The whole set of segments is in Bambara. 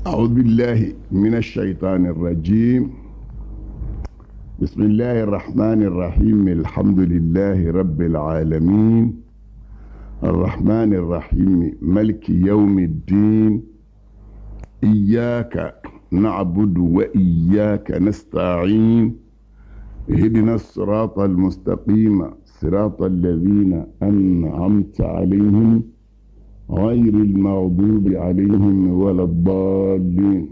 أعوذ بالله من الشيطان الرجيم. بسم الله الرحمن الرحيم. الحمد لله رب العالمين الرحمن الرحيم ملك يوم الدين. إياك نعبد وإياك نستعين. اهدنا الصراط المستقيم صراط الذين أنعمت عليهم غير المغضوب عليهم ولا الضالين.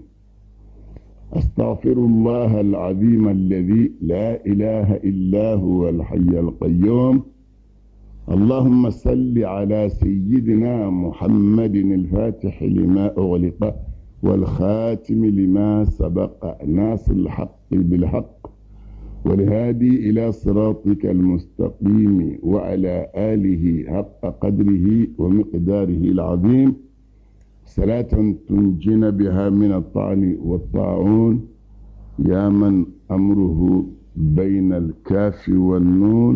أستغفر الله العظيم الذي لا إله إلا هو الحي القيوم. اللهم صل على سيدنا محمد الفاتح لما أغلق والخاتم لما سبق ناصر الحق بالحق والهادي إلى صراطك المستقيم وعلى آله حق قدره ومقداره العظيم. صلاة تنجينا بها من الطعن والطاعون يا من أمره بين الكاف والنون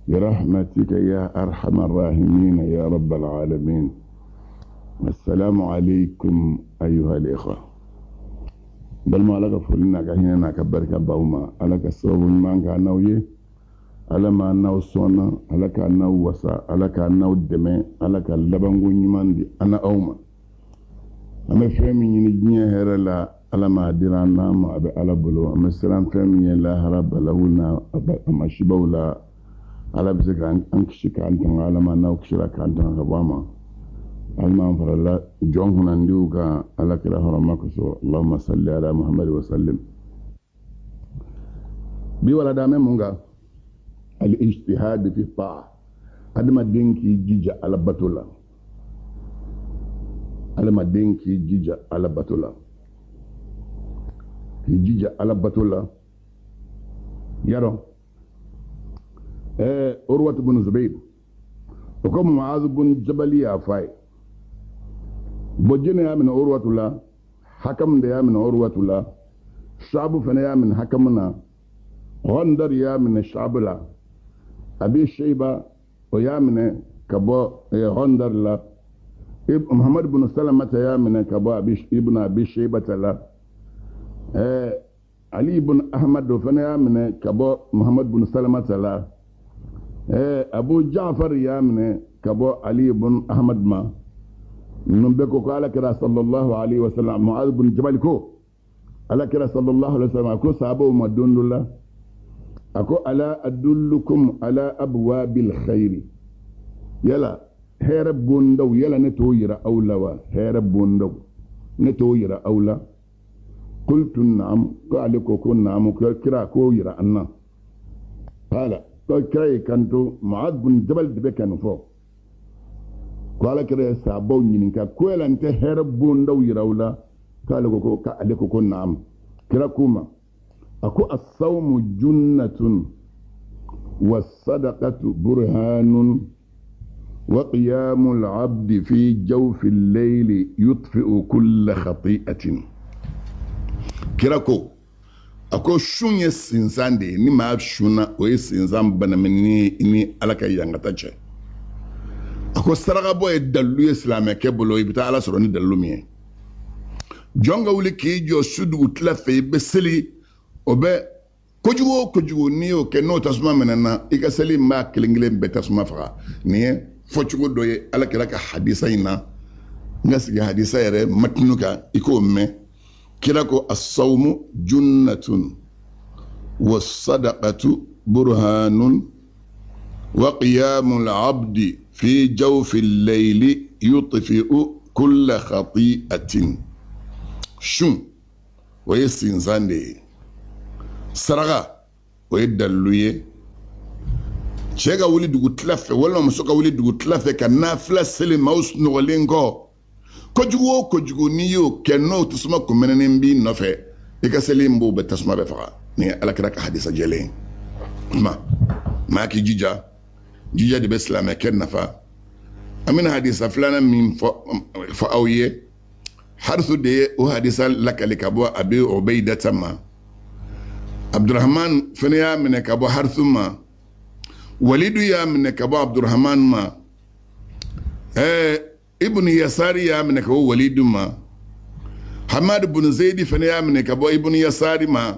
برحمتك يا أرحم الراحمين يا رب العالمين. السلام عليكم أيها الإخوة. بل ما لك فلنا كهنا كبرك باوما على كسب ما كان نويه على ما نو صونا على كان نو وسا على كان نو دمه على كان لبنغو نيماندي أنا أوما أما فهمي نجنيه هرلا على ما ديرانا ما أبي على بلو أما سلام فهمي لا هرب لهونا أما شبولا على بزكان أنكشك أنتم على ما نو كشرك أنتم كباما المام فرلا جون هنا نديوكا على كلا هرمكسو. اللهم صل على محمد وسلم. بي ولا دامي مونغا الاجتهاد في الطاعة أدما دينكي جيجا على بطولا أدما دينكي جيجا على بطولا جيجا على بطولا يارو أروة بن زبير وكم معاذ بن جبل يا فاي بوجين يا من أروة الله حكم يا من أروة الله شعب فنا يا من حكمنا غندر يا من الشعب لا أبي شيبة ويا من كبو غندر لا محمد بن سلمة يا من كبو ابن أبي شيبة لا علي بن أحمد فنا يا من كبو محمد بن سلمة لا أبو جعفر يا من كبو علي بن أحمد ما نبكو قال كرا صلى الله عليه وسلم معاذ بن جبل كو على كرا صلى الله عليه وسلم أكو صحابه مدون الله أكو ألا أدلكم على أبواب الخير يلا هرب بوندو يلا نتوير أولا هرب بوندو نتوير أولا قلت نعم قال كون نعم كرا كوير أنا قال كرا كنتو معاذ بن جبل دبكان فوق قال كده سابو نينكا كويل انت هرب بوندو يراولا قال كو نعم كلا كوما اكو الصوم جنة والصدقة برهان وقيام العبد في جوف الليل يطفئ كل خطيئة. كلا كو اكو شون يسنسان دي ني ما شونا ويسنسان بنمني ني alaka yangatache ako saraka boy dalu islam ke bolo ibita ala soro ni dalu mi jonga wuli ki jo sudu tlafe beseli obe kojugo ni o ke no tasma menana ikaseli ma kelingile betasma fa ni fochugo doye ala kiraka hadisa ina ngasi hadisa yare matnuka iko me kirako as-sawmu junnatun was-sadaqatu burhanun wa qiyamul 'abdi في جوف الليل يطفئ كل خطيئة. شون ويسينزان دي سرغا ويدلوية شيغا ولي دوغو تلافي ولا مسوكا ولي دوغو تلافي كنافلا سلي موس نغلينكو كوجو نيو كنو تسمى كمنين بي نوفي إيكا سلي مبو بتسمى بفغا ني على كراك حديثة جيلين ماكي جيجا دي بسلامة كنفا أمين حديث فلانا من فأوية حرث دي وحديث لك لكبوا أبي عبيدة ما عبد الرحمن فنيا من كبوا حرث ما وليد يا من كبوا عبد الرحمن ما ابن يساري يا من كبوا وليد ما Hamad ibn Zaidi fana ya mine kabo ibn Yasari ma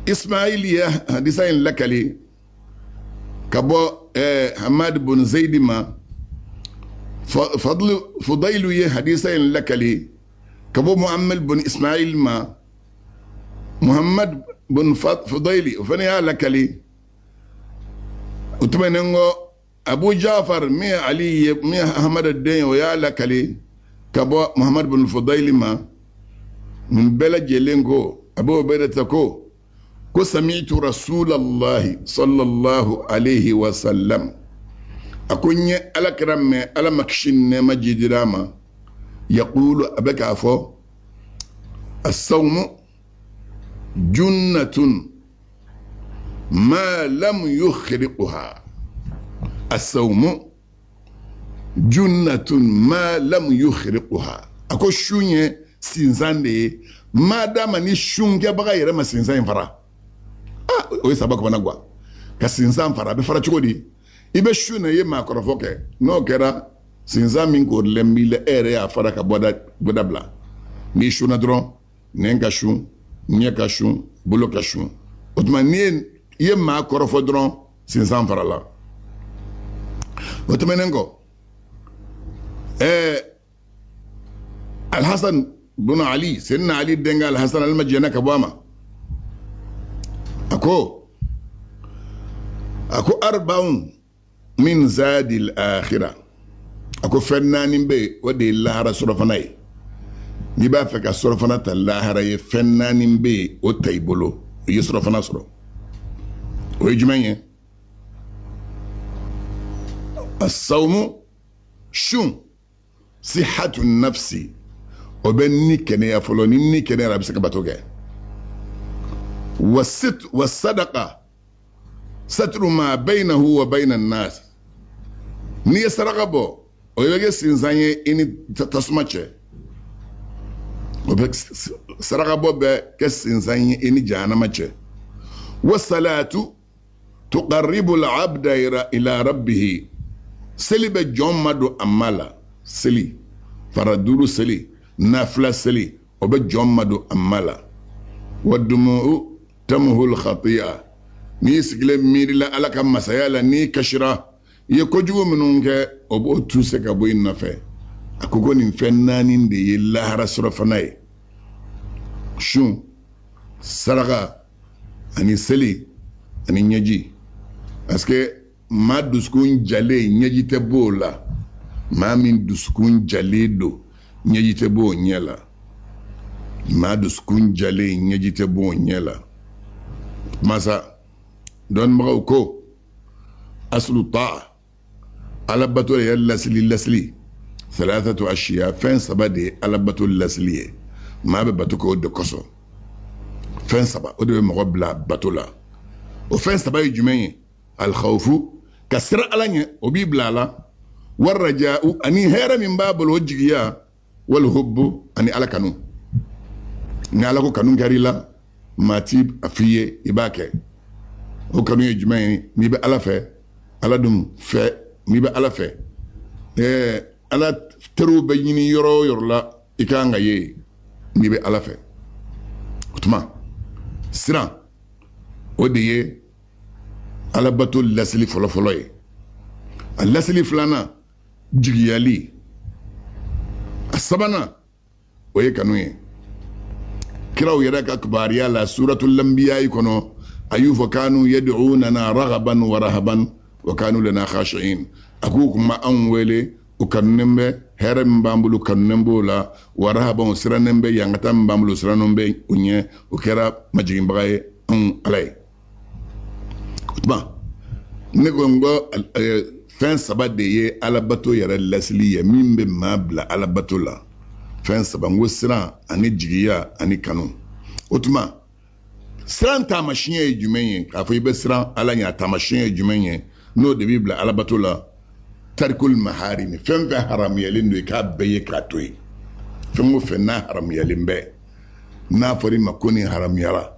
Ismail ya hadisa in lakali kabo Hamad ibn Zaidi ma Fudailu ya hadisa in lakali kabo Muhammad ibn Ismail ma Muhammad ibn Fudaili fana ya lakali utumenengo Abu Jafar mi Ali mi Ahmad ad-Din ya lakali kabo Muhammad ibn Fudaili ma min bela jelengo Abu Ubaida tako ko sami'tu Rasulullah sallallahu alayhi wa sallam akunye alakram ala makshin ne majidirama yaqulu abaka afo as-sawm junnatun ما لم يخرقها الصوم جنة ما لم يخرقها أكو شونية سينزان دي ما دام ني شونية بغا يرما سينزان فرا ويسابك بناغوا كسينزان فرا بفرا تشودي ibe shuna ye ma korofoke no kera sinza min ko lembi le ere ya fara ka boda bla ni shuna dron nenga shun nyeka shun boloka shun otuma ni ye ma korofo dron sinza fara la otuma nengo Al-Hasan bin Ali sayyidina Ali denga Al-Hasan al-Majana kabama ako arbaun min zadil akhirah ako fennani be wadi lahara surafanay ni ba fe ka surafana ta lahara ye fennani be o taybolo ye surafana suro o jumanye as-sawm shun sihhatu nafsi o benni kene ya folo ni kene rabbi saka batoge was-sadaqa satru ma bainahu wa bainan nas ni saraka bo o yege sinzanye ini tasmache o be saraka bo be ke sinzanye ini janamache was-salatu tuqarribu al-'abda ila rabbih seli be jommadu amala seli faraduru seli nafla seli o be jommadu amala waddumu tamhu al-khati'a ni sigle mirila alaka masayala ni kashira ye kojugo minunke obo tuse ka boy nafe akoko ni fennani de ye lahara surafanay shun saraka ani seli ani nyaji aske ma duskun jale nyaji te bola ma min duskun jale do nyaji te bo nyela ma duskun jale nyaji te bo nyela masa don magaw ko aslu ta'a ala bato ya lasli thalathatu ashiya fen sabade ala bato lasli ma be bato ko de koso fen saba o de mo bla bato la o fen saba jumenye al khawfu kasra alanya o bi blala war raja'u ani hera min babul wajhiya wal hubbu ani ala kanu ni ala ko kanu garila matib afiye ibake o kanu ye jumɛn ni bɛ ala fɛ ala dun fɛ ni bɛ ala fɛ ala teriw bɛ ɲini yɔrɔ o yɔrɔ la i ka kan ka ye ni bɛ ala fɛ o tuma siran o de ye ala bato lasili fɔlɔfɔlɔ ye a lasili filanan jigiyali a sabanan o ye kanu ye kiraw yɛrɛ ka kibariya la suratul anbiya kɔnɔ ayufa kanu yad'unana raghaban wa rahaban wa kanu lana khashi'in akukuma an wele ukannembe herem bambulu kannembo la wa rahaban siranembe yangatam bambulu siranombe unye ukera majigin bagaye an alay utba negongo fin sabade ye alabato yara lasliye mimbe mabla alabato la fin sabango siran ani jigiya ani kanu utma siran tamashiyen ye jumɛn ye k'a fɔ i bɛ siran ala ɲɛ tamashiyen ye jumɛn ye n'o de b'i bila alabato la tarikul maharimi fɛn fɛn haramuyalen don i k'a bɛɛ ye k'a to yen fɛn o fɛn n'a haramuyalen bɛ n'a fɔra i ma ko nin haramuyara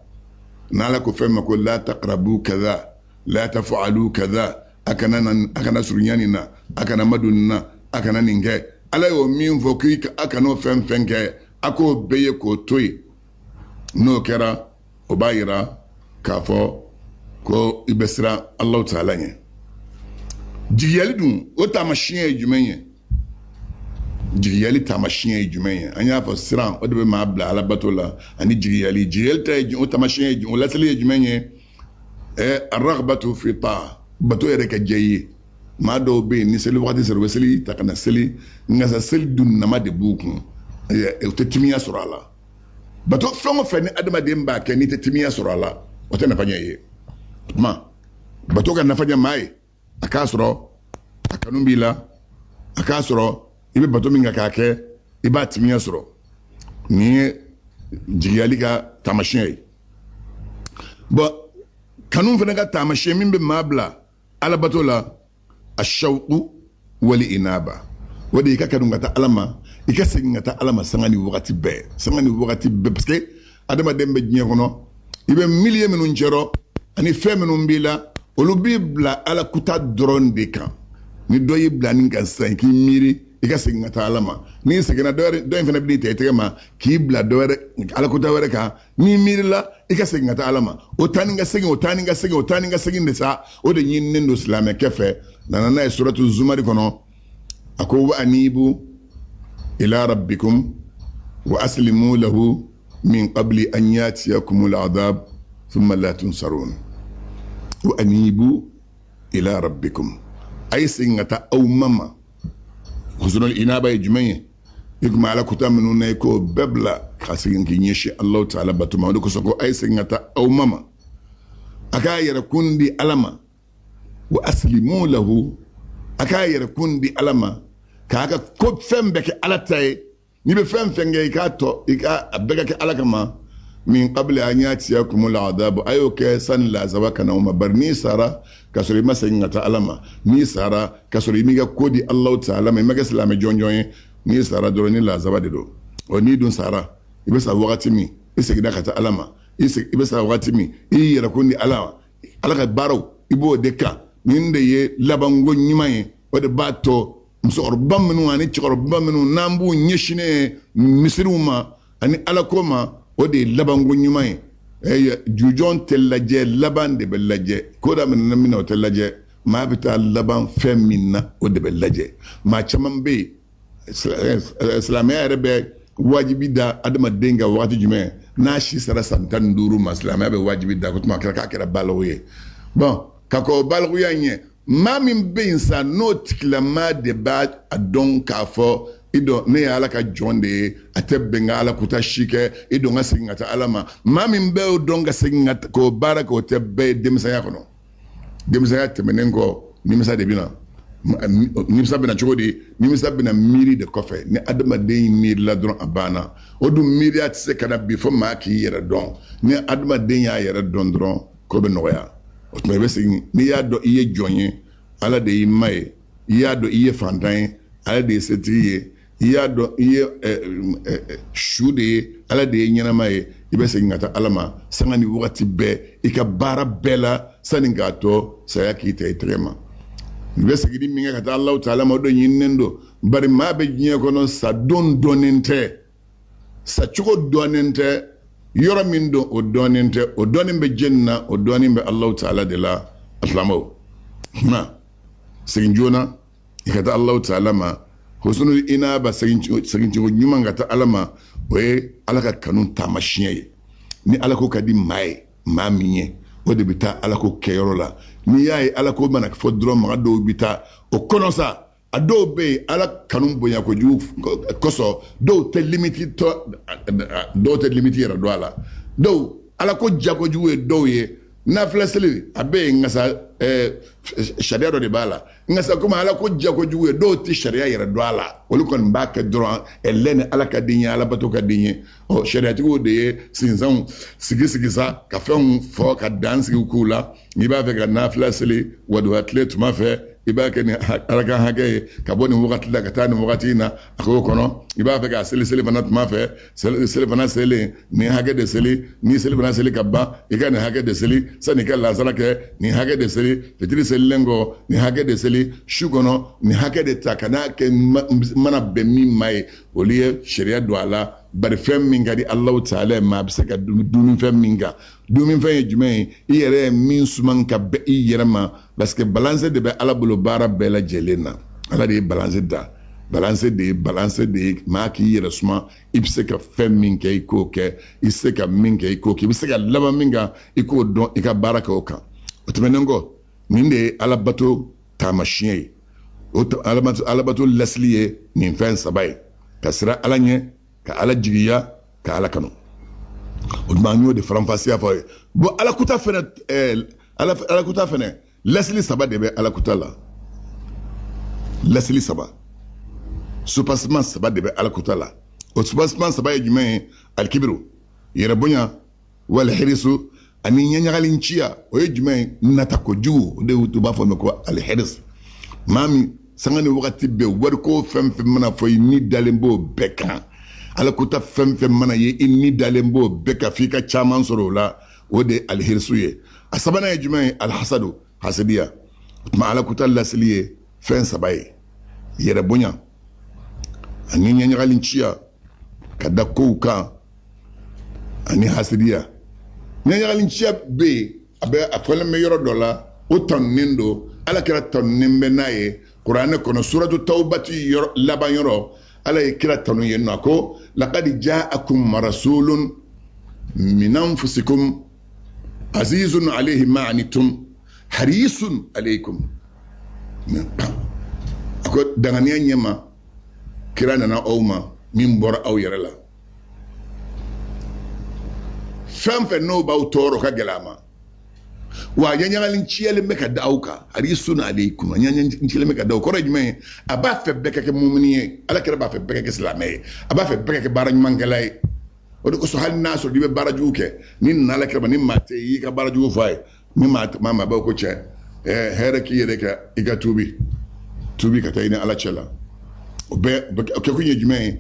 n'ala ko fɛn ma ko la taqrabu kaza la taf'alu kaza a kana surunya nin na a kana madon nin na a kana nin kɛ ala yo min fo ki aka no fɛn fɛn kɛ ako beye ko toyi n'o kɛra o b'a yira k'a fɔ ko i bɛ siran Allahu Ta'ala ɲɛ jigiyali dun o taamasiyɛn ye jumɛn ye jigiyali taamasiyɛn ye jumɛn ye an y'a fɔ siran o de bɛ maa bila alabato la ani jigiyali ta ye o taamasiyɛn ye o laseli ye jumɛn ye aragabatu fi taa bato yɛrɛ ka diya i ye maa dɔw bɛ yen ni seli waati sera u bɛ seli ta ka na seli nka sa seli dun nama de b'u kun u tɛ timiya sɔrɔ a la bato fɛn o fɛn ni adamaden b'a kɛ n'i tɛ timiya sɔrɔ a la o tɛ nafa ɲɛ i ye o tuma bato ka nafa ɲɛ maa ye a k'a sɔrɔ a kanu b'i la a k'a sɔrɔ i bɛ bato min kan k'a kɛ i b'a timiya sɔrɔ nin ye jigiyali ka taamasiyɛn ye bɔn kanu fana ka taamasiyɛn min bɛ maa bila alabato la ashauqu wali inaba o de i ka kanu ka taa ala ma i ka segin ka taa ala ma sanga ni wagati bɛɛ parce que adamaden bɛ diɲɛ kɔnɔ i bɛ miliye minnu cɛrɔ ani fɛn minnu b'i la olu b'i bila ala kuta dɔrɔn de kan ni dɔ y'i bila nin kan sisan k'i miiri i ka segin ka taa ala ma n'i seginna dɔ in fana b'i ta i tɛgɛ ma k'i bila dɔ wɛrɛ ala kuta wɛrɛ kan n'i miirila i ka segin ka taa ala ma o taa ni ka segin de sa o de ɲininen don silamɛkɛ fɛ nana n'a ye suratu zumari kɔnɔ a ko wa anibu ila rabbikum wa aslimu lahu min qabli an yatiyakumul adhab thumma la tunsarun wa anibu ila rabbikum ay segin ka taa aw mama husnul inaba ye jumɛn ye i kuma ala kuta minnu na i k'o bɛɛ bila ka segin k'i ɲɛsin Allahu Ta'ala batuma o de kosɔn ko a ye segin ka taa aw mama a k'a yɛrɛkun di ala ma wa aslimu lahu a k'a yɛrɛkun di ala ma k'a ka ko fɛn bɛɛ kɛ ala ta ye n'i bɛ fɛn fɛn kɛ i k'a tɔ i ka a bɛɛ ka kɛ ala kama min qabli an yatiyakumul adhab a y'o kɛ sani lazaba ka na o ma bari n'i sara ka sɔrɔ i ma segin ka taa ala ma n'i sara ka sɔrɔ i m'i ka ko di Allahu Ta'ala ma i ma kɛ silamɛ jɔnjɔn ye n'i sara dɔrɔn ni lazaba de don ɔ n'i dun sara i bɛ sa wagati min i seginna ka taa ala ma i bɛ sa wagati min i y'i yɛrɛkun di ala ma ala ka baaraw i b'o de kan nin de ye labanko ɲuman ye o de b'a to musokɔrɔba minnu ani cɛkɔrɔba minnu n'an b'u ɲɛsinnen misiriw ma ani alako ma o de ye labanko ɲuman ye jujɔn tɛ lajɛ laban de bɛ lajɛ ko da minɛ min na o tɛ lajɛ maa bɛ taa laban fɛn min na o de bɛ lajɛ maa caman bɛ yen silamɛya yɛrɛ bɛ wajibi da adamaden kan waati jumɛn n'a si sera san 15 ma silamɛya bɛ wajibi da ko tuma k'a kɛra balawu ye bɔn ka kɔ balawuya ɲɛ maa min bɛ yen sa n'o tigilama de b'a dɔn k'a fɔ i dɔn ne ye ala ka jɔn de ye a tɛ bɛn ka ala kuta si kɛ i dɔn ka segin ka taa ala ma maa min bɛ y'o dɔn ka segin ka k'o baara kɛ o tɛ bɛɛ ye denmisɛnya kɔnɔ denmisɛnya tɛmɛnen kɔ nimisa de bɛ na nimisa bɛ na cogo di nimisa bɛ na miiri de kɔfɛ ni adamaden miirila dɔrɔn a banna o dun miiriya tɛ se ka na bi fo maa k'i yɛrɛ dɔn ni adamaden y'a yɛrɛ dɔn dɔrɔn ko bɛ nɔgɔya o tuma i bɛ segin n'i y'a dɔn i ye jɔn ye ala de y'i ma ye i y'a dɔn i ye fantan ye ala de ye setigi ye i y'a dɔn i ye su de ye ala de ye ɲɛnama ye i bɛ segin ka taa ala ma sanga ni wagati bɛɛ i ka baara bɛɛ la sani k'a tɔ saya k'i ta i tɛgɛ ma i bɛ segin ni min kɛ ka taa Allahu Ta'ala ma o de ɲininen don bari maa bɛ diɲɛ kɔnɔ sa don dɔnnen tɛ sa cogo dɔnnen tɛ yɔrɔ min don o dɔnnen tɛ o dɔnnen bɛ jɛnni na o dɔnnen bɛ Allahu Ta'ala de la alisilamɛw na segin joona i ka taa Allahu Ta'ala ma husnul inaba segin cogo ɲuman ka taa ala ma o ye ala ka kanu taamasiyɛn ye ni ala ko ka di maa ye maa min ye o de bɛ taa ala ko kɛyɔrɔ la n'i y'a ye ala ko mana fɔ dɔrɔn maa dɔw bɛ taa o kɔnɔ sa a dɔw bɛ yen ala kanu bonya kojugu kosɔn dɔw tɛ limiti yɛrɛ dɔn a la dɔw ala ko ja kojugu ye dɔw ye nafila seli a bɛ yen nka sa sariya dɔ de b'a la nka sa komi ala ko ja kojugu ye dɔw tɛ sariya yɛrɛ dɔn a la olu kɔni b'a kɛ dɔrɔn ɛlɛ ni ala ka den ye ala bato ka den ye ɔ sariyatigiw de ye sinsanw sigi sa ka fɛnw fɔ ka dan sigi k'u la n'i b'a fɛ ka nafila seli waduwa tile tuma fɛ iba ke ni alaka hage ka boni wakati la kata ni wakati na ako kono iba fe ka seli fana tuma fe seli fana seli ni hage de seli ni seli fana seli kabba ika ni hage de seli sani ka lazara ke ni hage de seli fitiri seli lengo ni hage de seli shugono ni hage de takana ke mana bemi mai oliye sharia do ala bari fɛn min ka di Allahu Ta'ala ma a bɛ se ka duminifɛn min kan duminifɛn ye jumɛn ye i yɛrɛ ye min suman ka bɛn i yɛrɛ ma parce que balance de bɛ Ala bolo baara bɛɛ lajɛlen na Ala de ye balance da balance de ye maa k'i yɛrɛ suma i bɛ se ka fɛn min kɛ i k'o kɛ i bɛ se ka min kɛ i k'o kɛ i bɛ se ka laban min kan i k'o dɔn i ka baara kɛ o kan o tɛmɛnen kɔ nin de ye Alabato taamasiyɛn ye o Alabato lasili ye nin fɛn saba ye ka siran Ala ɲɛ ka Ala jigiya ka Ala kanu o tuma an y'o de faranfasiya fɔ ye bon alakuta fɛnɛ lasili saba de bɛ alakuta la lasili saba soupassement saba de bɛ alakuta la o soupassement saba ye jumɛn ye alikibiru yɛrɛ bonya wal hirisu ani ɲɛɲagali ciya o ye jumɛn ye nata kojugu o de u b'a fɔ ko alhiris maa min sanga ni wagati bɛɛ wariko fɛn fɛn mana fɔ i ni dalen b'o bɛɛ kan alakuta fɛn fɛn mana ye i ni dalen b'o bɛɛ kan f'i ka caman sɔrɔ o la o de alhirisu ye a sabanan ye jumɛn ye alhasadu hasadiya o tuma alakuta lasili ye fɛn saba ye yɛrɛ bonya ani ɲɛɲagali ciya ka da kow kan ani hasadiya ɲɛɲagali ciya bɛ yen a fɔlen bɛ yɔrɔ dɔ la o tɔnnin don ala kɛra tɔnnin bɛ n'a ye kuranɛ kɔnɔ suratu tawbati laban yɔrɔ ala ye kira tanu yen nɔ ko laqad ja'akum rasulun min anfusikum azizun alayhi ma anitum harisun alaykum ko danganiya ɲɛma kira nana aw ma min bɔra aw yɛrɛ la fɛn fɛn n'o b'aw tɔɔrɔ ka gɛlɛ a ma wa ɲɛɲagali ciyalen bɛ ka da aw kan harisun alaykum ɲɛɲagali ciyalen bɛ ka da aw kɔrɔ ye jumɛn ye a b'a fɛ bɛɛ ka kɛ mumini ye ala kɛra b'a fɛ bɛɛ ka kɛ silamɛ ye a b'a fɛ bɛɛ ka kɛ baara ɲumankɛla ye o de kosɔn hali n'a sɔrɔ i bɛ baara jugu kɛ ni nana ala kɛra ma ni maa tɛ i ka baara jugu fɔ a ye ni maa b'a ko cɛ hɛrɛ k'i yɛrɛ kɛ i ka tuubi ka taa i ni ala cɛ la o kɛ kun ye jumɛn ye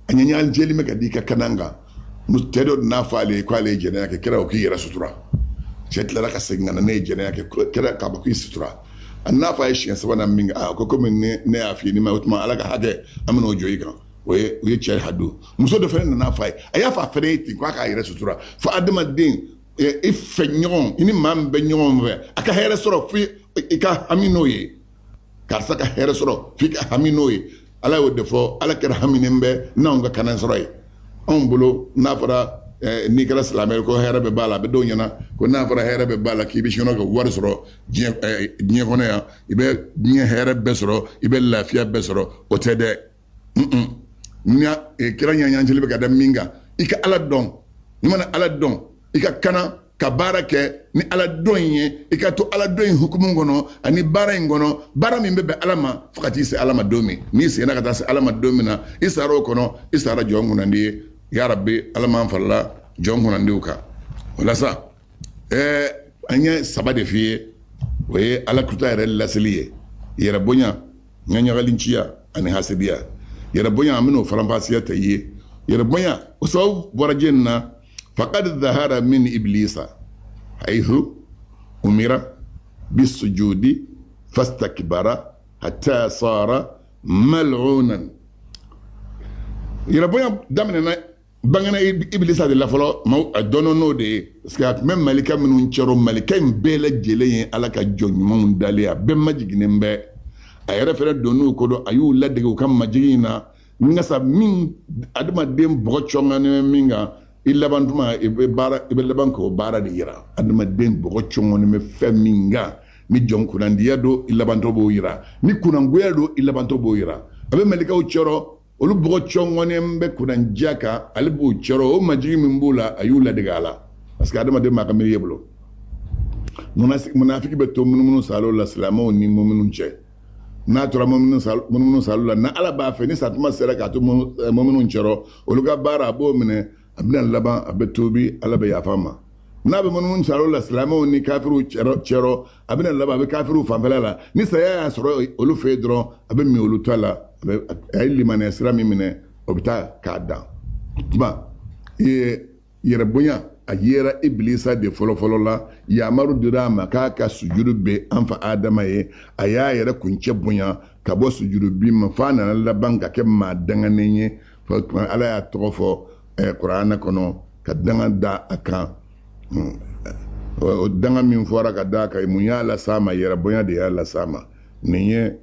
a ɲɛɲagali ciyalen bɛ ka di i ka kanan kan cɛ dɔ n'a fɔ ale ye k'ale ye jɛnɛya kɛ kira o k'i yɛrɛ sutura cɛ tilara ka segin ka na ne ye jɛnɛya kɛ kira k'a fɔ k'i sutura a n'a fɔ a ye siɲɛ sabanan min kɛ ko komi ne y'a f'i ye ni ma o tuma ala ka hakɛ an bɛn'o jɔ i kan o ye cɛ hadu muso dɔ fɛnɛ nana f'a ye a y'a fɔ a fɛnɛ ye ten k'a k'a yɛrɛ sutura fo adamaden i fɛ ɲɔgɔn i ni maa min bɛ ɲɔgɔn fɛ a ka hɛrɛ sɔrɔ fo i ka hami n'o ye karisa ka hɛrɛ sɔrɔ fo i ka hami n'o ye ala y'o de fɔ ala kɛra haminen bɛ n'anw ka kanan sɔrɔ ye anw bolo n'a fɔra n'i kɛra silamɛ ko hɛrɛ bɛ b'a la a bɛ dɔw ɲɛna ko n'a fɔra hɛrɛ bɛ b'a la k'i bɛ sinɔ ka wari sɔrɔ diɲɛ kɔnɔ yan i bɛ diɲɛ hɛrɛ bɛɛ sɔrɔ i bɛ lafiya bɛɛ sɔrɔ o tɛ dɛ kira ɲaɲancili bɛ ka da min kan i ka ala dɔn i mana ala dɔn i ka kanan ka baara kɛ ni ala dɔn in ye i ka to ala dɔn in hukumu kɔnɔ ani baara in kɔnɔ baara min bɛ bɛn ala ma fo ka t'i se ala ma don min n'i seginna ka taa se ala ma don min na i sara o kɔnɔ i sara jɔn kunnandi ye yarabi ala m'an farala jɔn kunnandiw kan o la sa an ye saba de f'i ye o ye alakuta yɛrɛ laseli ye yɛrɛ bonya ɲɛɲagali ciya ani hasidiya yɛrɛ bonya an bɛn'o faranfasiya ta i ye yɛrɛ bonya o sababu bɔra jɛ nin na faqad zahara min iblisa haythu umira bisujudi fastakbara hatta sara mal'unan yɛrɛ bonya daminɛna bangana iblisa de la fɔlɔ a dɔnna n'o de ye parce que a tun bɛ malika minnu cɛrɔ malika in bɛɛ lajɛlen ye ala ka jɔn ɲumanw dalen a bɛɛ majiginnen bɛ a yɛrɛ fɛnɛ donn'u ko dɔn a y'u ladege u ka majigi in na ngasa min adamaden bɔgɔ cɔngɔnen min kan i laban tuma i bɛ laban k'o baara de yira adamaden bɔgɔ cɔngɔnen bɛ fɛn min kan ni jɔn kunnandiya don i labantɔ b'o yira ni kunnangoya don i labantɔ b'o yira a bɛ malikaw cɛrɔ olu bɔgɔ cɔngɔnen bɛ kunnandiya kan ale b'o cɛrɔ o majigi min b'o la a y'u ladege a la parce que adamaden m'a ka miiri bolo munafiki bɛ to munumunu salo la silamɛw ni muminu cɛ n'a tora munumunu salo la na ala b'a fɛ ni satuma sera k'a to muminu cɛrɔ olu ka baara a b'o minɛ a bɛna laban a bɛ tobi ala bɛ yafa ma n'a bɛ munumunu sariya la silamɛw ni kafiriw cɛrɔ a bɛna laban a bɛ kafiriw fanfɛla la ni saya y'a sɔrɔ olu fɛ yen dɔrɔn a bɛ min olu ta la a ye limaniya sira min minɛ o bɛ taa k'a dan tuma yɛrɛ bonya a yera ibilisa de fɔlɔfɔlɔ la yamaru dira a ma k'a ka sujudu bɛ an fa adama ye a y'a yɛrɛ kuncɛ bonya ka bɔ sujudu bin ma f'a nana laban ka kɛ maa danganen ye ala y'a tɔgɔ fɔ kuranɛ kɔnɔ ka danga da a kan o danga min fɔra ka da a kan mun y'a las'a ma yɛrɛ bonya de y'a las'a ma nin ye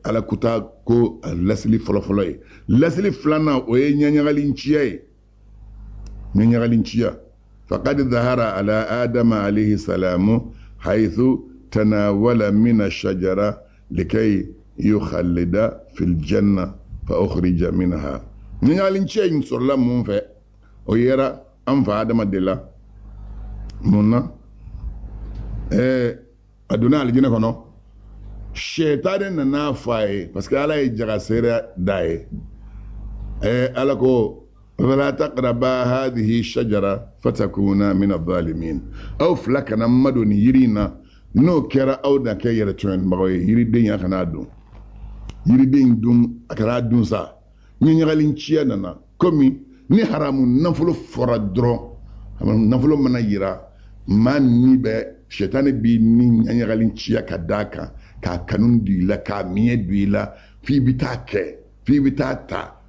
ala kuta ko lasili fɔlɔfɔlɔ ye lasili filanan o ye ɲɛɲagalinciya ye ɲɛɲagalinciya faqad dhahara ala adama alayhi salamu haythu tanawala min ash-shajara likay yukhallida fil janna fa ukhrija minha ɲɛɲagalinciya in sɔrɔla mun fɛ o yera an fa adama de la mun na a donna alijinɛ kɔnɔ shetani nana fɔ a ye parce que ala ye jagasɛrɛ da ye ala ko فلا تقربا هذه الشجرة فتكونا من الظالمين أو فلكنا مدن يرينا نو كرا أو دا كي يرتون بغوي يريدين يخنا دون يريدين دون أكرا دون سا نيغالين تشيانا كومي ني حرام نفلو فرادرون نفلو منا يرا ما نيبه شيطان بي ني نيغالين تشيا كداكا كا كانون دي لا كا ميه دي لا في بتاكه في بتاتا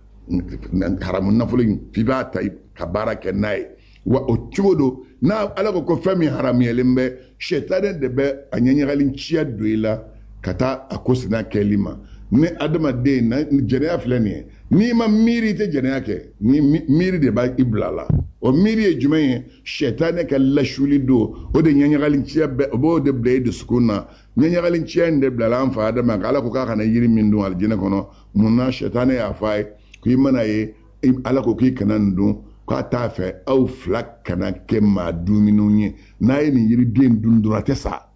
haramun nafolo fi b'a ta ka baara kɛ n'a ye wa o cogo do n'a ala ko fɛn min haramuyalen bɛ shetani de bɛ a ɲɛɲagalinciya don i la ka taa a ko sina kɛli ma ni adamaden na jɛnɛya filɛ nin ye n'i ma miiri i tɛ jɛnɛya kɛ ni miiri de b'a i bila la o miiri ye jumɛn ye shetani ka lasuli don o de ɲɛɲagalinciya bɛ o b'o de bila i dusukun na ɲɛɲagalinciya in de bilala an fa adama kan ala ko k'a kana yiri min dun alijinɛ kɔnɔ mun na shetani y'a fɔ a ye k'i mana ye ala ko k'i kana nin dun k'a t'a fɛ aw fila kana kɛ maa duminenw ye n'a ye nin yiriden dun dɔrɔn a tɛ sa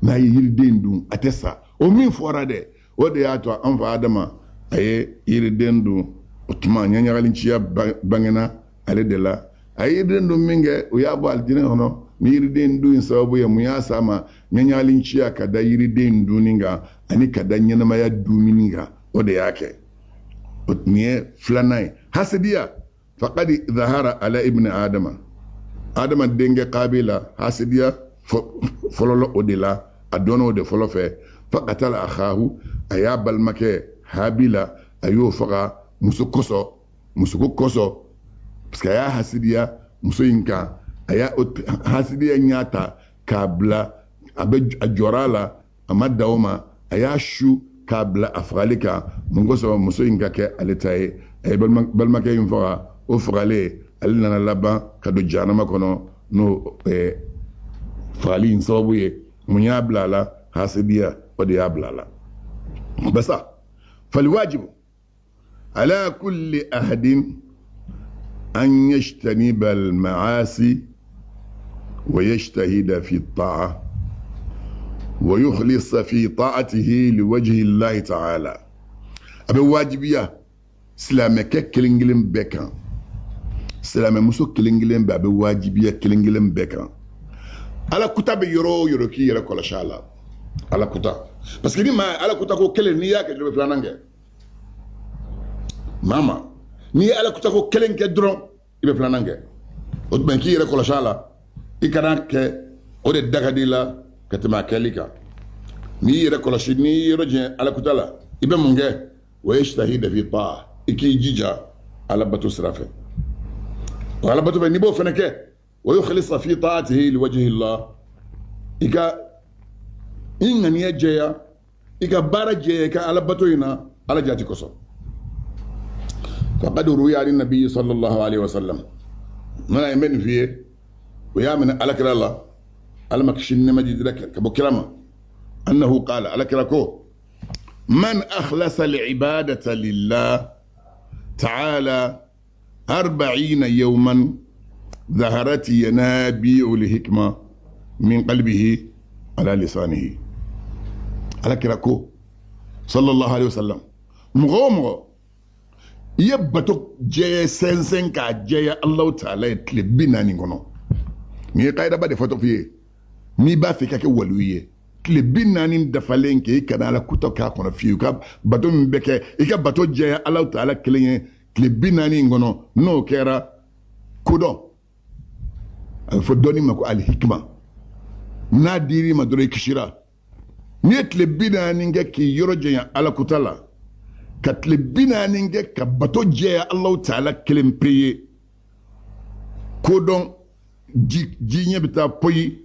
n'a ye yiriden dun a tɛ sa o min fɔra dɛ o de y'a to an fa adama a ye yiriden dun o tuma ɲɛɲagalinciya bangena ale de la a ye yiriden dun min kɛ o y'a bɔ alijinɛ kɔnɔ ni yiriden dun in sababu ye mun y'a s'a ma ɲɛɲagalinciya ka da yiriden dunni kan ani ka da ɲɛnamaya dumuni kan o de y'a kɛ nin filanan ye hasidiya faqad dhahara ala ibn adama denkɛ kabila hasidiya fɔlɔ o de la a dɔnna o de fɔlɔ fɛ faqatala akhahu a y'a balimakɛ habila a y'o faga muso kosɔn musoko kosɔn parce que a y'a hasidiya muso in kan a y'a hasidiya y'a ta k'a bila a jɔra a la a ma da o ma a y'a su k'a bila a fagali kan mun kosɔn muso in ka kɛ ale ta ye a ye balimakɛ in faga o fagalen ale nana laban ka don jahanama kɔnɔ n'o fagali in sababu ye mun y'a bila a la hasidiya o de y'a bila a la basa faliwajibu ala kulli ahadin an yajtaniba al-ma'asi wa yajtahida fi at-ta'a ويخلص في طاعته لوجه الله تعالى أبي واجبية سلامك كلينجلم بكا سلام مسو كلينجلم بأبي واجبية كلينجلم بكا على كتاب يرو كي يرو كل شاء على كتاب بس كني ما على كتاب كو كلين نيا كجلو فلانانجا ماما نيا على كتاب كو كلين كدرون يبي فلانانجا وتبان كي يرو كل شاء إكران ك أود دكاديلا كتما كليكا ني يركلش ني يرجع على كتلا يبقى منجه ويجتهد في طاعة إكي جيجا على بتو سرافه وعلى بتو بنيبو فنكه ويخلص في طاعته لوجه الله إكا إن يجيا إكا بارجيا إكا على بتو هنا على جاتي كسر فقد روي عن النبي صلى الله عليه وسلم ما يمن فيه ويامن على كلا الله على مكشين مجد لك كبو كرامة أنه قال على كراكو من أخلص العبادة لله تعالى 40 يوما ظهرت ينابيع الحكمة من قلبه على لسانه على كراكو صلى الله عليه وسلم مغومغو يبتو جي سنسن كا جي الله تعالى يتلبينا نيكونو ni ye qaida ba de foto fiye ni ba fi ka kɛ waliyu ye tile 40 dafalen kɛ i kana ala kuto k'a kɔnɔ fiye ka bato min bɛ kɛ i ka bato jɛya ala ta'ala kelen ye tile 40 in kɔnɔ n'o kɛra kodɔn a bɛ fɔ dɔnni ma ko alihikima n'a dir'i ma dɔrɔn i kisira n'i ye tile 40 kɛ k'i yɔrɔ jɛya ala kuta la ka tile 40 kɛ ka bato jɛya ala ta'ala kelen pe ye kodɔn ji ɲɛ bɛ taa poyi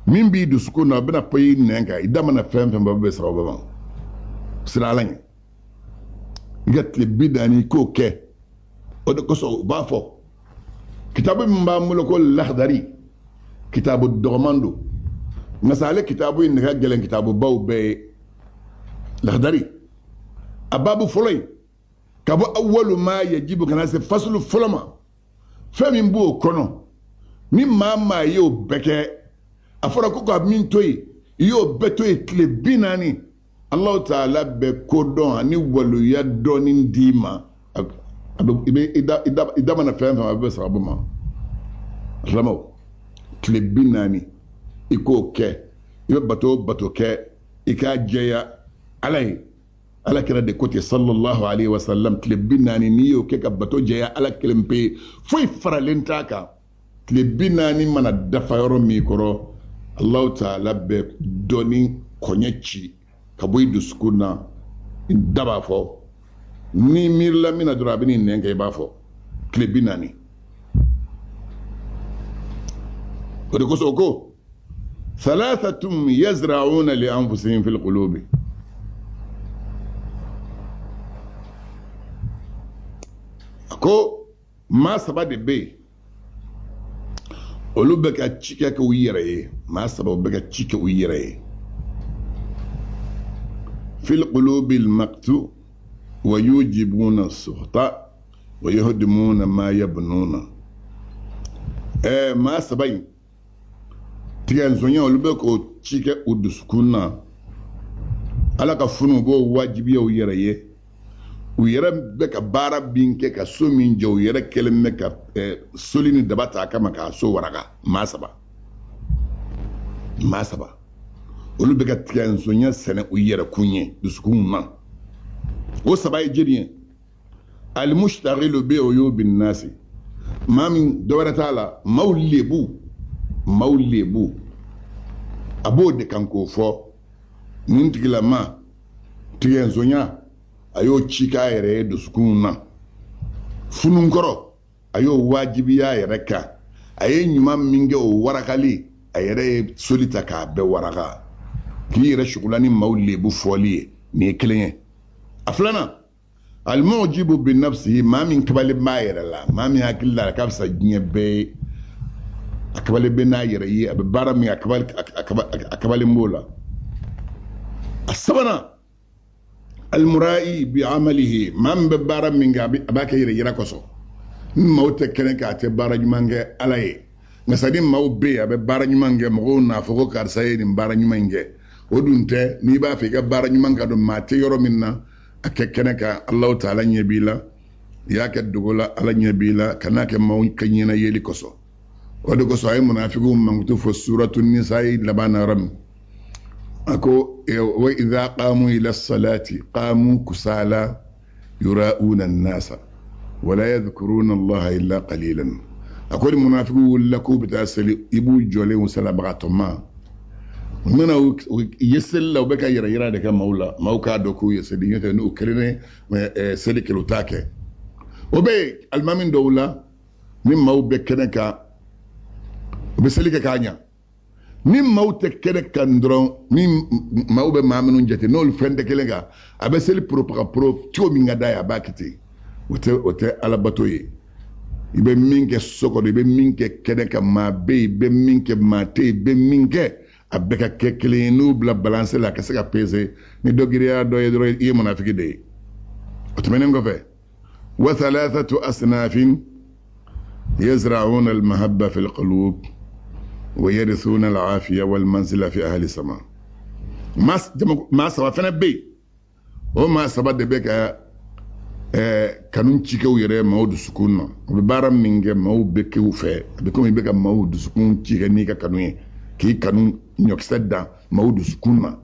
min b'i dusukun na a bɛna poyi nɛn kan i da mana fɛn fɛn ba bɛ sara o bɛɛ ma sira ala ɲɛ i ka tile 40 i k'o kɛ o de kosɔn u b'a fɔ kitabu min b'an bolo ko lahdari kitabu dɔgɔman don nka sa ale kitabu in de ka gɛlɛn kitabu baw bɛɛ ye lahdari a babu fɔlɔ in ka bɔ awwalu ma yajibu kana se fasulu fɔlɔ ma fɛn min b'o kɔnɔ ni maa maa y'o bɛɛ kɛ a fɔra ko ka min to yen i y'o bɛɛ to yen tile 40 Allahu ta'ala bɛ ko dɔn ani waliya dɔɔni d'i ma i da mana fɛn fɛn a bɛ sababu ma alamaw tile 40 i k'o kɛ i bɛ bato kɛ i k'a jɛya ala ye ala kɛra de ko ten sallallahu alaihi wa sallam tile 40 n'i y'o kɛ ka bato jɛya ala kelen pe foyi faralen t'a kan tile 40 mana dafa yɔrɔ min kɔrɔ Allahu ta'ala bɛ dɔɔni kɔɲɛ ci ka bɔ i dusukun na da b'a fɔ ni miirila min na dɔrɔn a bɛ n'i nɛn kɛ i b'a fɔ tile 40 o de kosɔn o ko thalathatun yazra'una li anfusihim fil qulubi a ko maa 3 de bɛ yen olu bɛ ka ci kɛ u yɛrɛ ye maa 3 bɛ ka ci kɛ u yɛrɛ ye fil qulubi al-maqtu wa yujibuna as-suhta wa yahdimuna ma yabnuna maa 3 in tigɛ nsonya olu bɛ k'o ci kɛ u dusukun na ala ka funu b'o wajibiya u yɛrɛ ye u yɛrɛ bɛ ka baara bin kɛ ka so min jɛ u yɛrɛ kelen bɛ ka soli ni daba ta kama k'a so waraka maa 3 olu bɛ ka tigɛ nsonya sɛnɛ u yɛrɛ kun ye dusukun na o 3 ye jeli ye alimushtaghilu bi uyubin nasi maa min dɔwɛrɛ t'a la maaw lebu a b'o de kan k'o fɔ nin tigilama tigɛ nsonya a y'o ci k'a yɛrɛ ye dusukun na fununkɔrɔ a y'o wajibiya a yɛrɛ kan a ye ɲuman min kɛ o warakali a yɛrɛ ye soli ta k'a bɛɛ waraka k'i yɛrɛ sugula ni maaw lebu fɔli ye nin ye kelen ye a filanan almujibu bi nafsihi maa min kabali b'a yɛrɛ la maa min hakili la k'a bɛ sa diɲɛ bɛɛ ye a kabali bɛ n'a yɛrɛ ye a bɛ baara min a kabali b'o la a sabanan almura'i bi amalihi maa min bɛ baara min kɛ a b'a kɛ yɛrɛ yira kosɔn ni maaw tɛ kɛnɛ kɛ a tɛ baara ɲuman kɛ ala ye nka sadi maaw bɛ yen a bɛ baara ɲuman kɛ mɔgɔw n'a fɔ ko karisa ye nin baara ɲuman in kɛ o dun tɛ n'i b'a fɛ i ka baara ɲuman ka don maa tɛ yɔrɔ min na a kɛ kɛnɛ kan Allahu ta'ala ɲɛ b'i la i y'a kɛ dogo la ala ɲɛ b'i la ka n'a kɛ maaw ka ɲɛna yeli kosɔn o de kosɔn a ye munafikiw mankutu fɔ suratu nisa laban na yɔrɔ min a ko wa idha qamu ila salati qamu kusala yura'una an-nasa wala yadhkuruna allaha illa qalilan a ko ni munafikiw wulila k'u bɛ taa seli i b'u jɔlen salabagatɔ ma u nana u ye seli la u bɛ ka yɛrɛ yira de kɛ maaw la maaw k'a dɔn k'u ye seli n'o tɛ n'u kelen ne seli kɛlɛ u t'a kɛ o bɛ yen alimami dɔw la ni maaw bɛ kɛnɛ kan u bɛ seli kɛ k'a ɲa ni maaw tɛ kɛnɛ kan dɔrɔn ni maaw bɛ maa minnu jate n'olu fɛn tɛ kelen kan a bɛ seli poropagaporo cogo min ka d'a ye a b'a kɛ ten o tɛ alabato ye i bɛ min kɛ so kɔnɔ i bɛ min kɛ kɛnɛ kan maa bɛ yen i bɛ min kɛ maa tɛ yen i bɛ min kɛ a bɛɛ ka kɛ kelen ye n'u bila balance la a ka se ka pese ni dɔ giriya dɔ ye dɔrɔn i ye munafiki de ye o tɛmɛnen kɔfɛ wa thalathatu asnafin yazra'una al-mahabba fi al-qulub wa yarithuna al-afiya wal manzila fi ahli sama maa 3 fana bɛ yen o maa 3 de bɛ ka kanun cikew yɛrɛ maaw dusukun na u bɛ baara min kɛ maaw bɛ kɛ u fɛ a bɛ komi i bɛ ka maaw dusukun ci kɛ n'i ka kanu ye k'i kanu ɲɔkisɛ dan maaw dusukun na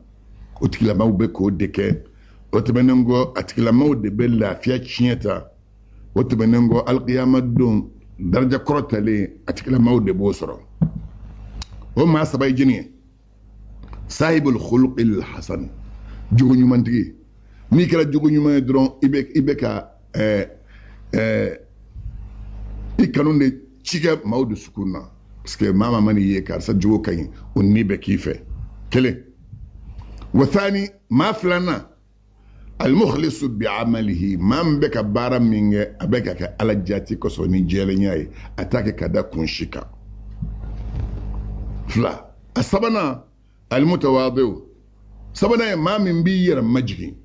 o tigilamaw bɛ k'o de kɛ o tɛmɛnen kɔ a tigilamaw de bɛ lafiya tiɲɛ ta o tɛmɛnen kɔ alikiyama don daraja kɔrɔtalen a tigilamaw de b'o sɔrɔ o maa saba ye jini ye sahibul khuluqil hasan jogo ɲumantigi n'i kɛra jogo ɲuman ye dɔrɔn i bɛ ka i kanu de ci kɛ maaw dusukun na parce que maa ma n'i ye karisa jogo ka ɲi o ni bɛ k'i fɛ kelen wa thani maa filanan almukhlisu bi amalihi maa min bɛ ka baara min kɛ a bɛ ka kɛ ala jati kosɔn ni jɛlenya ye a t'a kɛ ka da kun si kan fila a sabanan almutawadi'u sabanan ye maa min b'i yɛrɛ majigin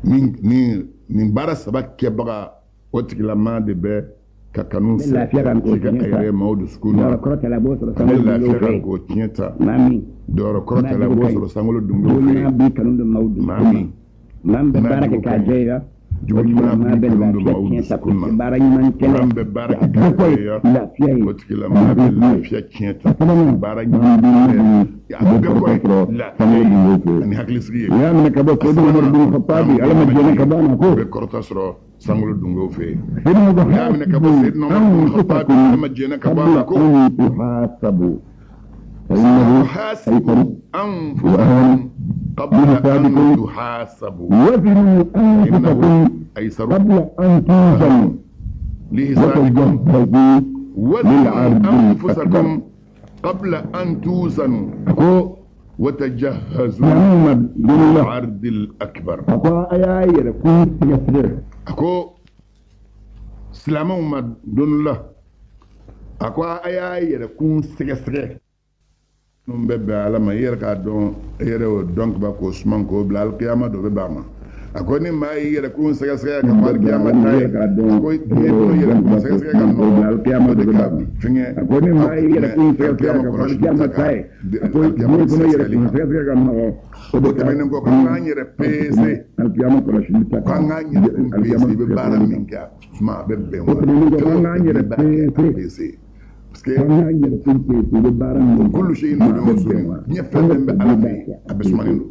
nin baara saba kɛbaga o tigilama de bɛ ka kanu fɛ i ka a yɛrɛ maaw dusukun na a bɛ lafiya kan k'o tiɲɛ ta dɔrɔ kɔrɔta la b'o sɔrɔ sankolo dunkew fɛ maa min bɛ baara kɛ k'a jɛya jogo ɲuman bɛ kanu don maaw dusukun na maa min bɛ baara kɛ k'a jɛya o tigilama bɛ lafiya tiɲɛ ta baara ɲuman bɛ a bɛ kɔ ye lafiya ye ani hakilisigi ye a bɛ kɔrɔta sɔrɔ sankolo dunkew fɛ yen y'a minɛ ka bɔ Seydina Umar bin Khattabi ala ma jɛnɛ ka bɔ a la ko حاسبوا أنفسكم قبل أن تحاسبوا إنه أيسر قبل أن توزنوا لحسابكم وزنوا أنفسكم قبل أن توزنوا وتجهزوا للعرض الأكبر أكو سلامة ما دون الله أكو أيا يكون سجسرة nun bɛ bɛn ala ma i yɛrɛ k'a dɔn i yɛrɛ y'o dɔn ka ban k'o suman k'o bila alikiyama dɔ bɛ bɛn a ma a ko ni maa y'i yɛrɛ kun sɛgɛsɛgɛ ka fɔ alikiyama ta ye a ko i t'o yɛrɛ kun sɛgɛsɛgɛ ka nɔgɔ alikiyama de ka fɛngɛ a ko ni maa y'i yɛrɛ kun sɛgɛsɛgɛ ka fɔ alikiyama ta ye a ko alikiyama sɛgɛsɛgɛ ka nɔgɔ o de tɛmɛnen kɔ k'an k'an yɛrɛ peese alikiyama kɔlɔsili ta k'an k'an yɛrɛ kun peese i bɛ baara min kɛ a suma a bɛ bɛn wa k'an k'an yɛrɛ peese كل شيء يوزن يفهم بألف أبسمانين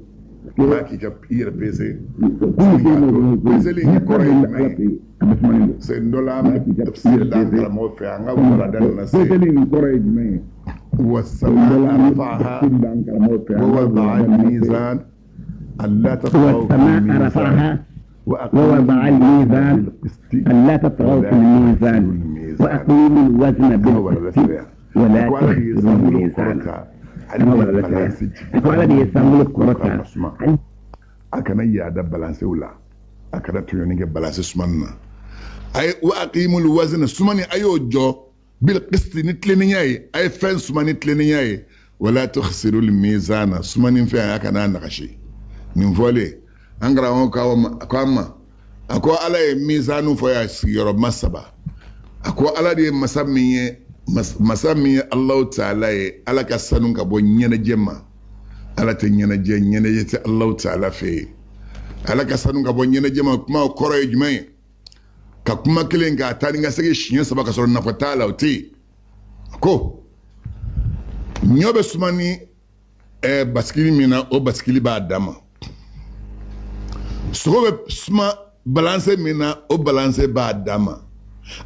ما كي جاب إير بيزي بيزي لي كوري أبسمانين سندولا تفسير دان موفي عنها ولا دان نسي والسماء رفعها ووضع الميزان ألا تطغوا في الميزان ووضع الميزان ألا تطغوا في الميزان وأقيموا الوزن بالقسط ولا تخسروا الميزان ولا يسمى الكرة أكنا يادا بالانسي ولا أكنا تيونيك بالانسي سمنا أي وأقيموا الوزن سمني أيو جو بالقسط نتلنياي أي فين سمني نتلنياي ولا تخسروا الميزان سمني فين أكنا نغشي نفولي angara on kama ako ala ye mizanu fo ya sigiro masaba ako ala de masamiye Allah ta'ala ye ala ka sanu ka bo nyene jema ala te nyene te Allah ta'ala fe ala ka sanu ka bo nyene jema kuma koro ye jumai ka kuma kelen ka tani ga sege shinya saba ka soro nafa ta'ala uti ko nyobe sumani baskili mina o baskili ba dama sogo bɛ suma balance min na o balance b'a d'a ma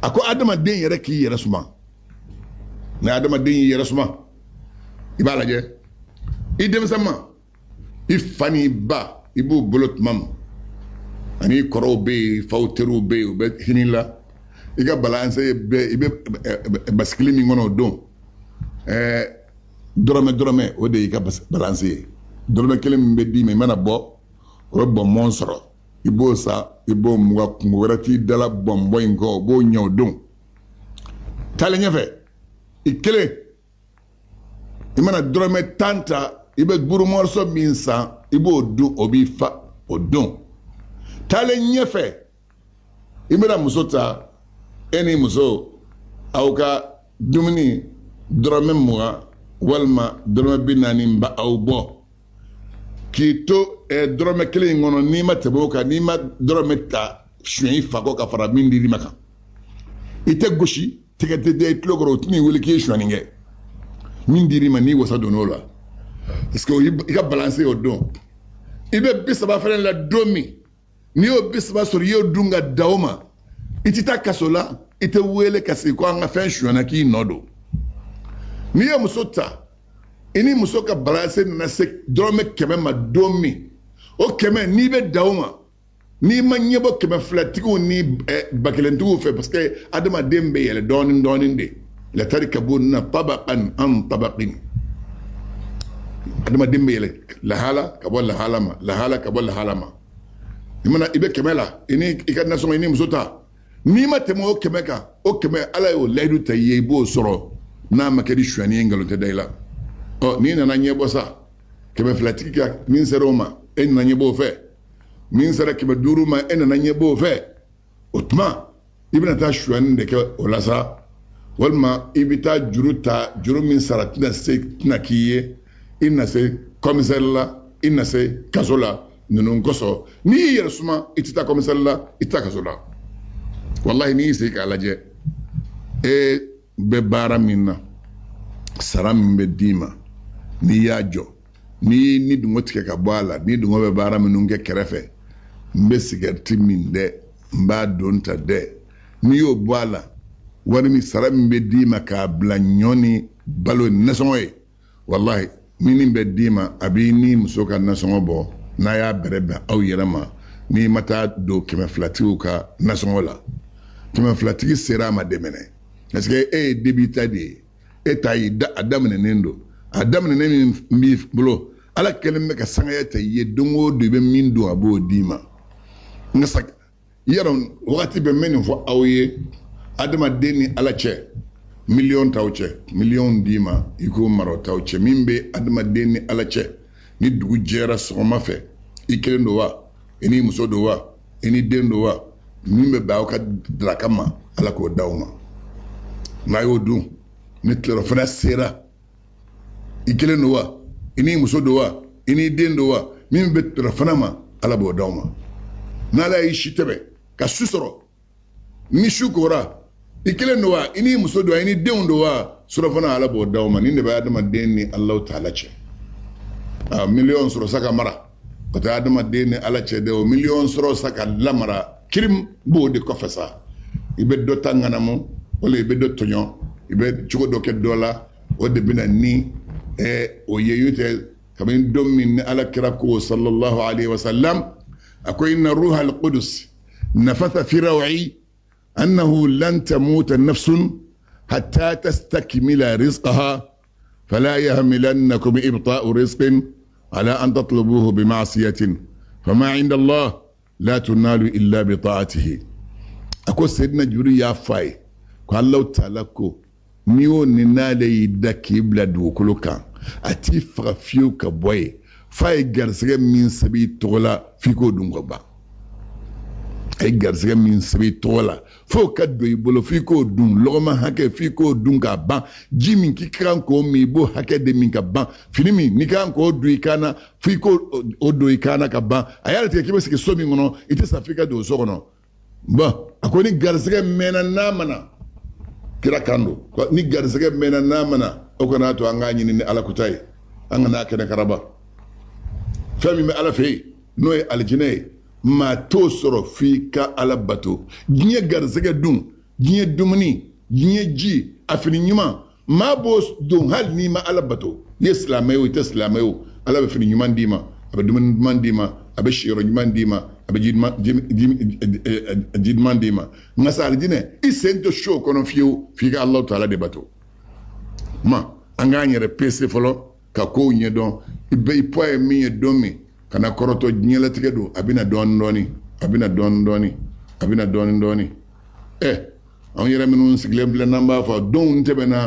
a ko adamaden yɛrɛ k'i yɛrɛ suma ni adamaden y'i yɛrɛ suma i b'a lajɛ i denmisɛn ma i fa n'i ba i b'u bolo tuma min ani i kɔrɔw bɛ yen faw teriw bɛ yen u bɛ hinɛ la i ka balance bɛ i bɛ basikili min kɔnɔ o don dɔrɔmɛ o de y'i ka balance ye dɔrɔmɛ kelen min bɛ d'i ma i mana bɔ o bɛ bɔnbɔn sɔrɔ i b'o sa i b'o muga kungo wɛrɛ t'i dala bɔnbɔn in kɔ o b'o ɲɛ o don taalen ɲɛfɛ i kelen i mana dɔrɔmɛ 10 ta i bɛ burumɔrɔsɔ min san i b'o dun o b'i fa o don taalen ɲɛfɛ i bɛna muso ta e ni muso aw ka dumuni dɔrɔmɛ 20 walima dɔrɔmɛ 40 ba aw bɔ k'i to dɔrɔmɛ kelen in kɔnɔ n'i ma tɛmɛ o kan n'i ma dɔrɔmɛ ta suɲɛ fako ka fara min dir'i ma kan i tɛ gosi tigɛ tɛ da i tulo kɔrɔ o tɛn'i wele k'i ye suɲɛni kɛ min dir'i ma n'i wasa donn'o la parce que i ka balance y'o don i bɛ 30 fana la don min n'i y'o 30 sɔrɔ i y'o dun ka da o ma i tɛ taa kaso la i tɛ wele ka se ko an ka fɛn suɲɛna k'i nɔ don n'i ye muso ta i ni muso ka balance nana se dɔrɔmɛ 100 ma don min o 100 n'i bɛ da o ma n'i ma ɲɛbɔ 200tigiw ni bakelentigiw fɛ parce que adamaden bɛ yɛlɛ dɔɔnin dɔɔnin de latarikabunna tabaqan an tabaqin adamaden bɛ yɛlɛ lahala ka bɔ lahala ma lahala ka bɔ lahala ma i mana i bɛ 100 la i ni i ka nasɔngɔ i ni muso ta n'i ma tɛmɛ o 100 kan o 100 ala y'o layidu ta i ye i b'o sɔrɔ n'a ma kɛ ni suɲɛni ye nkalon tɛ da i la n'i nana ɲɛbɔ sa 200tigi ka min sera o ma e nana ɲɛbɔ o fɛ min sera 500 ma e nana ɲɛbɔ o fɛ o tuma i bɛna taa suɲɛni de kɛ o la sa walima i bɛ taa juru ta juru min sara tɛna k'i ye i na se commissaire la i na se kaso la ninnu kosɔn n'i y'i yɛrɛ suma i tɛ taa commissaire la i tɛ taa kaso la walahi n'i y'i sigi k'a lajɛ e bɛ baara min na sara min bɛ d'i ma n'i y'a jɔ n'i ni dungo tigɛ ka bɔ a la ni dungo bɛ baara minnu kɛ kɛrɛfɛ n bɛ sigariti min dɛ n b'a don ta dɛ n'i y'o bɔ a la wari min sara min bɛ d'i ma k'a bila ɲɔ ni balo nasɔngɔ ye walahi min bɛ d'i ma a b'i ni muso ka nasɔngɔ bɔ n'a y'a bɛrɛ bɛn aw yɛrɛ ma n'i ma taa don 200tigiw ka nasɔngɔ la 200tigi sera a ma dɛmɛnɛ parce que e ye debita de ye e ta y'i da a daminɛnen don a daminɛnen min b'i bolo ala kɛlen bɛ ka sangaya ta i ye don o don i bɛ min don a b'o d'i ma nka sa yɛrɛ wagati bɛ mɛ nin fɔ aw ye adamaden ni ala cɛ miliyɔn t'aw cɛ miliyɔn d'i ma i k'o mara t'aw cɛ min bɛ adamaden ni ala cɛ ni dugu jɛra sɔgɔma fɛ i kelen don wa i ni muso don wa i ni den don wa min bɛ bɛn aw ka daraka ma ala k'o d'aw ma n'a y'o dun ni tilerɔ fana sera i kelen don wa i ni muso don wa i ni den don wa min bɛ tilerɔ fana ma ala b'o d'aw ma n'ala y'i si tɛmɛ ka su sɔrɔ ni su kora i kelen don wa i ni muso don wa i ni denw don wa surafana ala b'o d'aw ma nin de bɛ adamaden ni alaw ta'ala cɛ miliyɔn sɔrɔ sa ka mara o tɛ adamaden ni ala cɛ dɛ o miliyɔn sɔrɔ sa ka lamara kirim b'o de kɔfɛ sa i bɛ dɔ ta ŋanamu wala i bɛ dɔ tɔɲɔ i bɛ cogo dɔ kɛ dɔ la o de bɛ na ni o ye y'o tɛ kabini don min ni ala kira ko sallallahu alaihi wa sallam a ko inna ruha al-qudus nafatha fi raw'i annahu lan tamuta nafsun hatta tastakmila rizqaha fala yahmilannakum ibta'u rizqin على أن تطلبوه بمعصية فما عند الله لا تنال إلا بطاعته أكو سيدنا جبريل يا فاي قال الله تعالى كو نيو ننالي دكي بلاد وكلوكا أتي فغفيو كبوي فاي غرسغا من سبي تولا فيكو دونغبا ay garsega min sabi tola fo ka do ibolo fi ko dun logoma hake fi ko dun ka ban ji min ki kan ko mi bo hake de min ka ban fini min ni kan ko do ikana fi ko o do ikana ka ban ayala te kibe sike so min ngono ite safika do so ngono ba akoni garsega mena namana kira kando ni garsega mena namana o kana to anga nyini ni ala kutai anga na kene karaba fami me ala fe noy aljine ma to sɔrɔ f'i ka ala bato diɲɛ garisɛgɛ dun diɲɛ dumuni diɲɛ ji a fini ɲuman maa b'o don hali n'i ma ala bato i ye silamɛ ye o i tɛ silamɛ ye o ala bɛ fini ɲuman d'i ma a bɛ dumuni ɲuman d'i ma a bɛ siyɔrɔ ɲuman d'i ma a bɛ ji ɲuman d'i ma nka sa alijinɛ i sen tɛ so kɔnɔ fiyewu f'i ka ala to ala de bato ma an k'an yɛrɛ pese fɔlɔ ka kow ɲɛdɔn i bɛ i poids ye min ye don min kana kɔrɔtɔ diɲɛlatigɛ don a bɛna dɔɔni dɔɔni a bɛna dɔɔni dɔɔni a bɛna dɔɔni dɔɔni anw yɛrɛ minnu sigilen filɛ n'an b'a fɔ denw tɛmɛna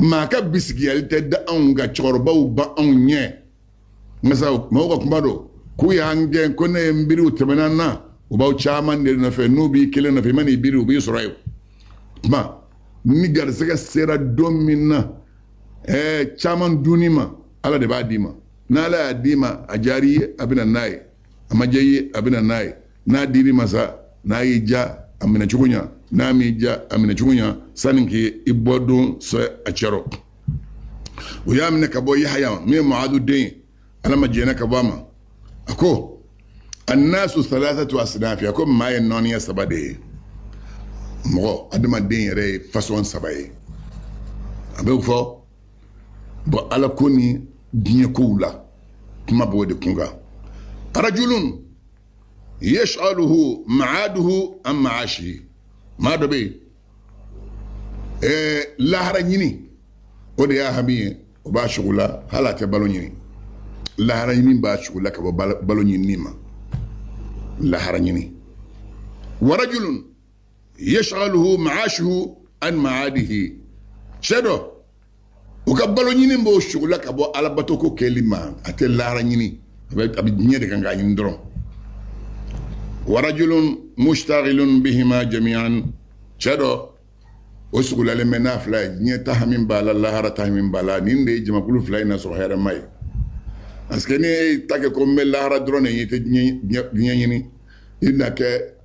maa ka bisigiyali tɛ da anw ka cɛkɔrɔbaw ba anw ɲɛ nka sa mɔgɔw ka kuma don k'u y'an gɛn ko ne ye n biri u tɛmɛna na u b'aw caman de nɔfɛ n'u b'i kelen nɔfɛ i ma n'i biri u b'i sɔrɔ yen tuma ni garisɛgɛ sera don min na caman dunni ma ala de b'a d'i ma n'ala y'a d'i ma a diyara i ye a bɛna n'a ye amajayi abina nayi na diri masa na yi ja amina chukunya na mi ja amina chukunya sanin ki ibodun so achero o ya amina kabo yahya mi muadu din alama jena kabama ako annasu thalathatu asnaf yakum ma yanoni sabade mo adama din yere façon sabaye abe fo bo ala koni dinya kula kuma bo de kunga rajulun yash'aluhu ma'aduhu am ma'ashi ma dobe lahara nyini o de ya hamiye o ba shugula halata balo nyini lahara nyini ba shugula ka balo nyini ma lahara nyini wa rajulun yash'aluhu ma'ashuhu an ma'adihi shedo o ka balo nyini mbo shugula ka bo alabato ko kelima ate lahara nyini abi nyede kanga nyini dron wa rajulun mushtaghilun bihima jami'an shedo o sugula le mena fly nyeta hamin bala lahara tamin bala ninde jama kulu fly na so hera mai aske ni take ko me lahara drone yete nyini inda ke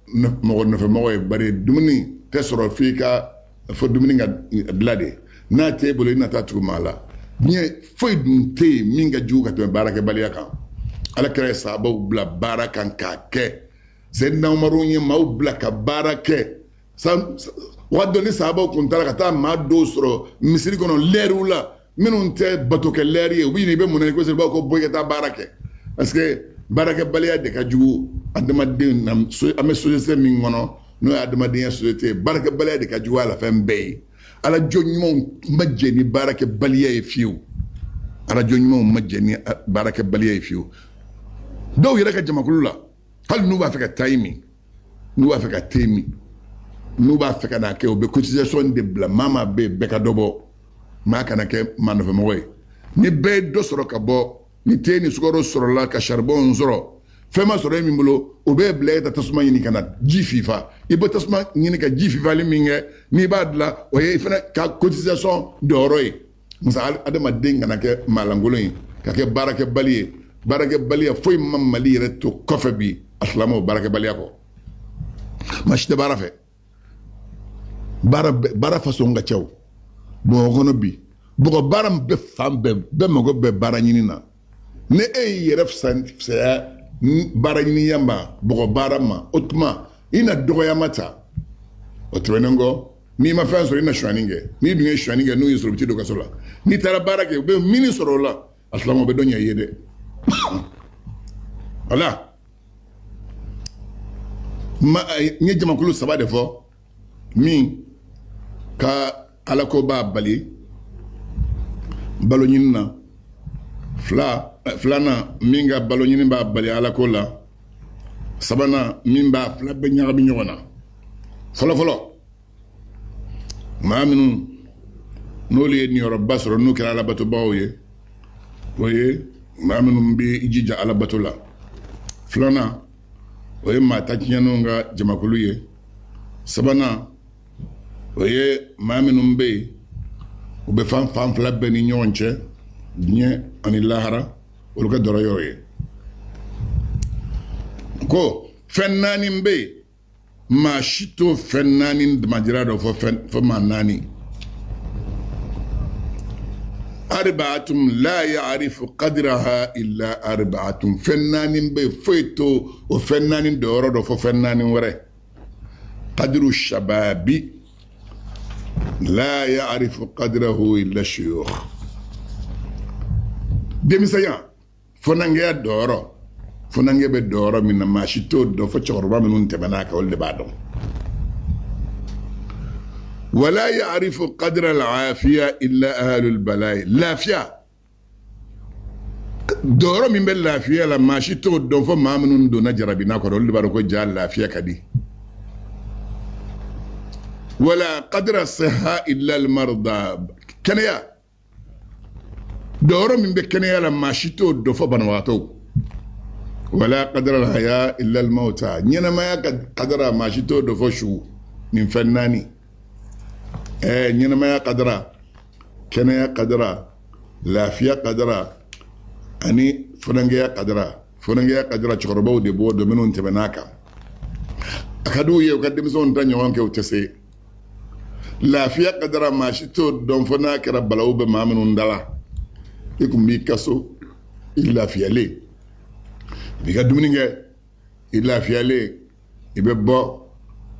mo no fe mo e bare dumni tesoro fika fo dumni nga blade na table ina tatu mala nye foi dum te minga juga to baraka baliaka ala kare sabo bla baraka ka ke zenna umaru nye mau bla ka barake sam wadoni sabo kuntala kata ma do soro misiri kono lerula minun te batoke leri wi ni be munani ko serba ko boye ta barake parce que barake baliya de ka jugu adama den nam so ame société min ngono no adama den société barake baliya de ka jugu ala fembe ala jonnimo majjeni barake baliya e fiu ala jonnimo majjeni barake baliya e fiu do yira ka jamakulula hal nu ba feka taimi nu ba feka temi nu ba feka na ke obe cotisation de bla mama be beka dobo ma kana ke manofe moy ni be do soro ka bo ni teni sukoro soro la ka charbon zoro fema soro mi mbulo obe ble ta tasma yini kana jififa ibo tasma yini ka jififa li minge ni badla o ye fena ka cotisation de oroy musa adama denga na ke malangolo ka ke barake baliye foy mam mali reto kofe bi aslamo barake baliya ko mashte barafe bara façon nga cew bo gono bi bo baram be fambe be mago be baranyini na ne e yeref san sa baranyini yamba bo barama otma ina dogo yamata otwenengo ni ma fanso ina shwaninge ni dunye shwaninge no yisro biti doga sola ni tara barake be mini sorola aslamo be donya yede ala ma nye jama kulu saba de fo min ka alako ba bali balo nyinna flana minga balo nyini ba bali alako la sabana min ba fla be nyaga bi nyona folo ma minu noli ni yoro basro no kala la bato bawye oye ma minu bi ijija ala bato la flana oye ma takinyano nga jamakulu ye sabana oye ma minu be ube fan fla be ni nyonche nye ani lahara uluka doro yoye ko fennani mbe ma shito fennani majirado fo manani arba'atum la ya'rifu qadraha illa arba'atum fennani mbe foito o fennani doro do fo fennani wore qadru shababi la ya'rifu qadrahu illa shuyukh demisaya fonange doro fonange be doro min ma shito do fo chorba min tebanaka wolde badon ولا يعرف قدر العافية إلا أهل البلاء لافيا دورو من باللافية لما شتو دو ما من دون جربنا كرو اللي باركو جال لافيا كدي ولا قدر الصحة إلا المرضى كنيا دورو من بكنيا لما شتو دو بنواتو ولا قدر الحياة إلا الموتى نينا ما قدر ما شتو دو شو من فناني نينا يا قدرة كنا يا قدرة لافيا قدرة أني فرنجا قدرة fonange qadra chokorobaw de bo do menon tebenaka akadu ye kadim son tan yon ke utese lafiya qadra mashi to don fona kara balaw be mamunun dala ikum bi kaso illa fiyale biga dumninge illa fiyale ibe bo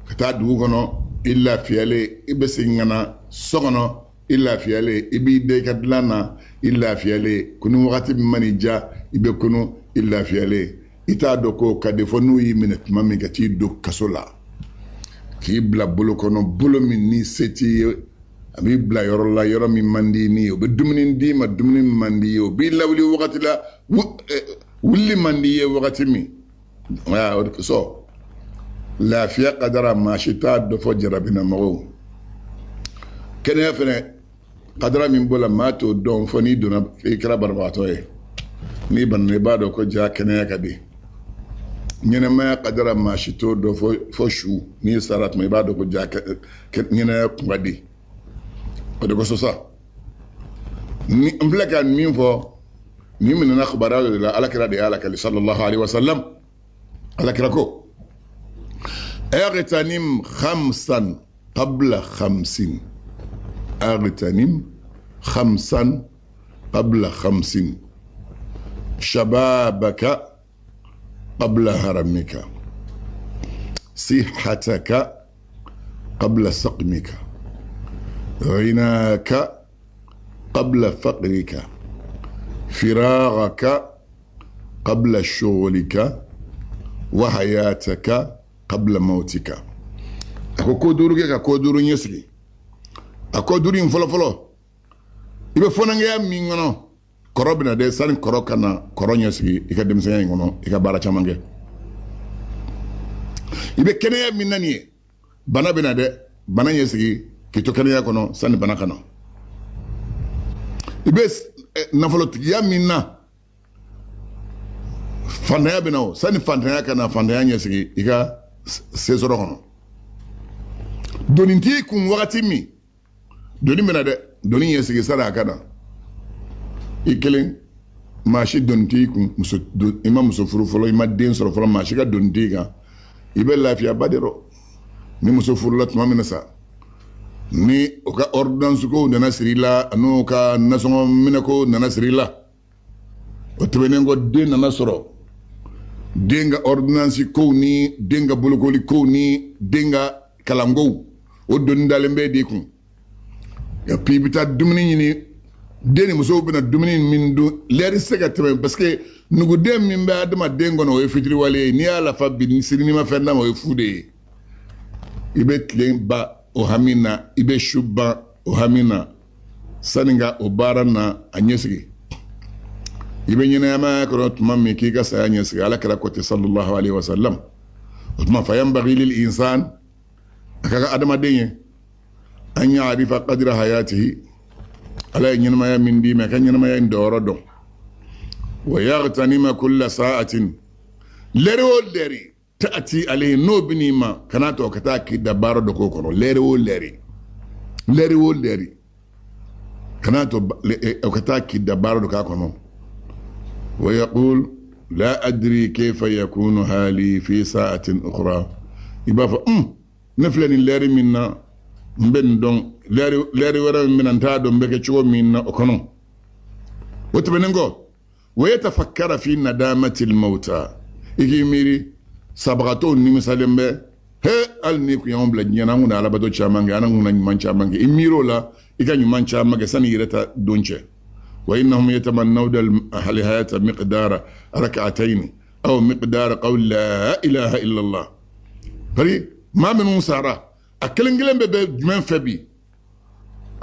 kata du kono illa fiyale ibe singana sogono illa fiyale ibi de kadlana illa fiyale kunu wakati manija ibe kunu illa fiyale ita doko kade fonu yi minute mami gati do kasola ki bla bolo kono bolo min ni seti abi bla yorola yoro mi mandi ni o be dumnin di ma dumnin mandi o bi lawli wakati la wulli mandi ye wakati mi wa so la fiya qadara ma shita do fo jarabina mawo kene fene qadara min bola mato don foni dona ikra barbato e ni ban ne bado ko ja kene kadi nyene ma qadara ma shito do fo shu ni sarat mai bado ko ja nyene ngadi ko de ko so sa ni amblaka min fo ni min na khabara la alakra de alaka sallallahu alaihi wasallam alakra ko اغتنم خمسا قبل 50 اغتنم خمسا قبل 50 شبابك قبل هرمك صحتك قبل سقمك غناك قبل فقرك فراغك قبل شغلك وحياتك قبل موتك ako duru ke ka ko duru nyesri ako duru in folo ibe fonange ya mingono korobina de sarin korokana koronyo sigi ika dem sen ngono ika bara chamange ibe kene ya minani bana bina de bana nyesigi kito kene ya kono sani bana kana ibe nafolo ya minna fandaya bina o sani fandaya kana fandaya nyesigi ika sesoro kono doninti kun wakati mi doni bina de doni nyesigi sara kana ikelen mashi donti kun muso ima muso furu folo ima den soro folo mashi ka donti kan ibe lafiya badero ni muso furu la tuma mina sa ni o ka ordonnance ko nana sirila no ka nasongo mina ko nana sirila o tebenengo den nana soro denga ordonnance ko ni denga bolokoli ko ni denga kalango o doni dalembe di kun ya pibita dumni ni deni muso bina dumuni min do leri sega tebe parce que nugu dem min ba adama dengo no e fitri wale ni ala fa bin sirini ma fenda mo e fude ibe tlen ba o hamina ibe shubba o hamina saninga o barana anyesigi ibe nyina ma ko tumami ki ga sa anyesigi ala kala ko sallallahu alaihi wasallam utma fa yanbaghi lil insan kaga adama denye an ya'rifa qadra hayatihi ala yinma ya min di me kan yinma ya ndoro don wa yaghtanima kull sa'atin leri ta'ati alayhi no binima kana to kata ki dabaro do ko kono leri kana to kata ki dabaro do ka kono wa yaqul la adri kayfa yakunu hali fi sa'atin ukhra ibafa naflani leri minna mben don leri wara minanta don beke chugo minna okono woto benengo wayatafakkara fi nadamati almauta igi miri sabagato ni misalembe he al ni ku yombla nyana nguna ala bato chamange ana nguna nyman chamange imiro la iga nyman chamange sani yireta donche wa innahum yatamannawna alhayata miqdara rak'atayn aw miqdara qawl la ilaha illa allah bari ma min musara akelengelen be jumen fabi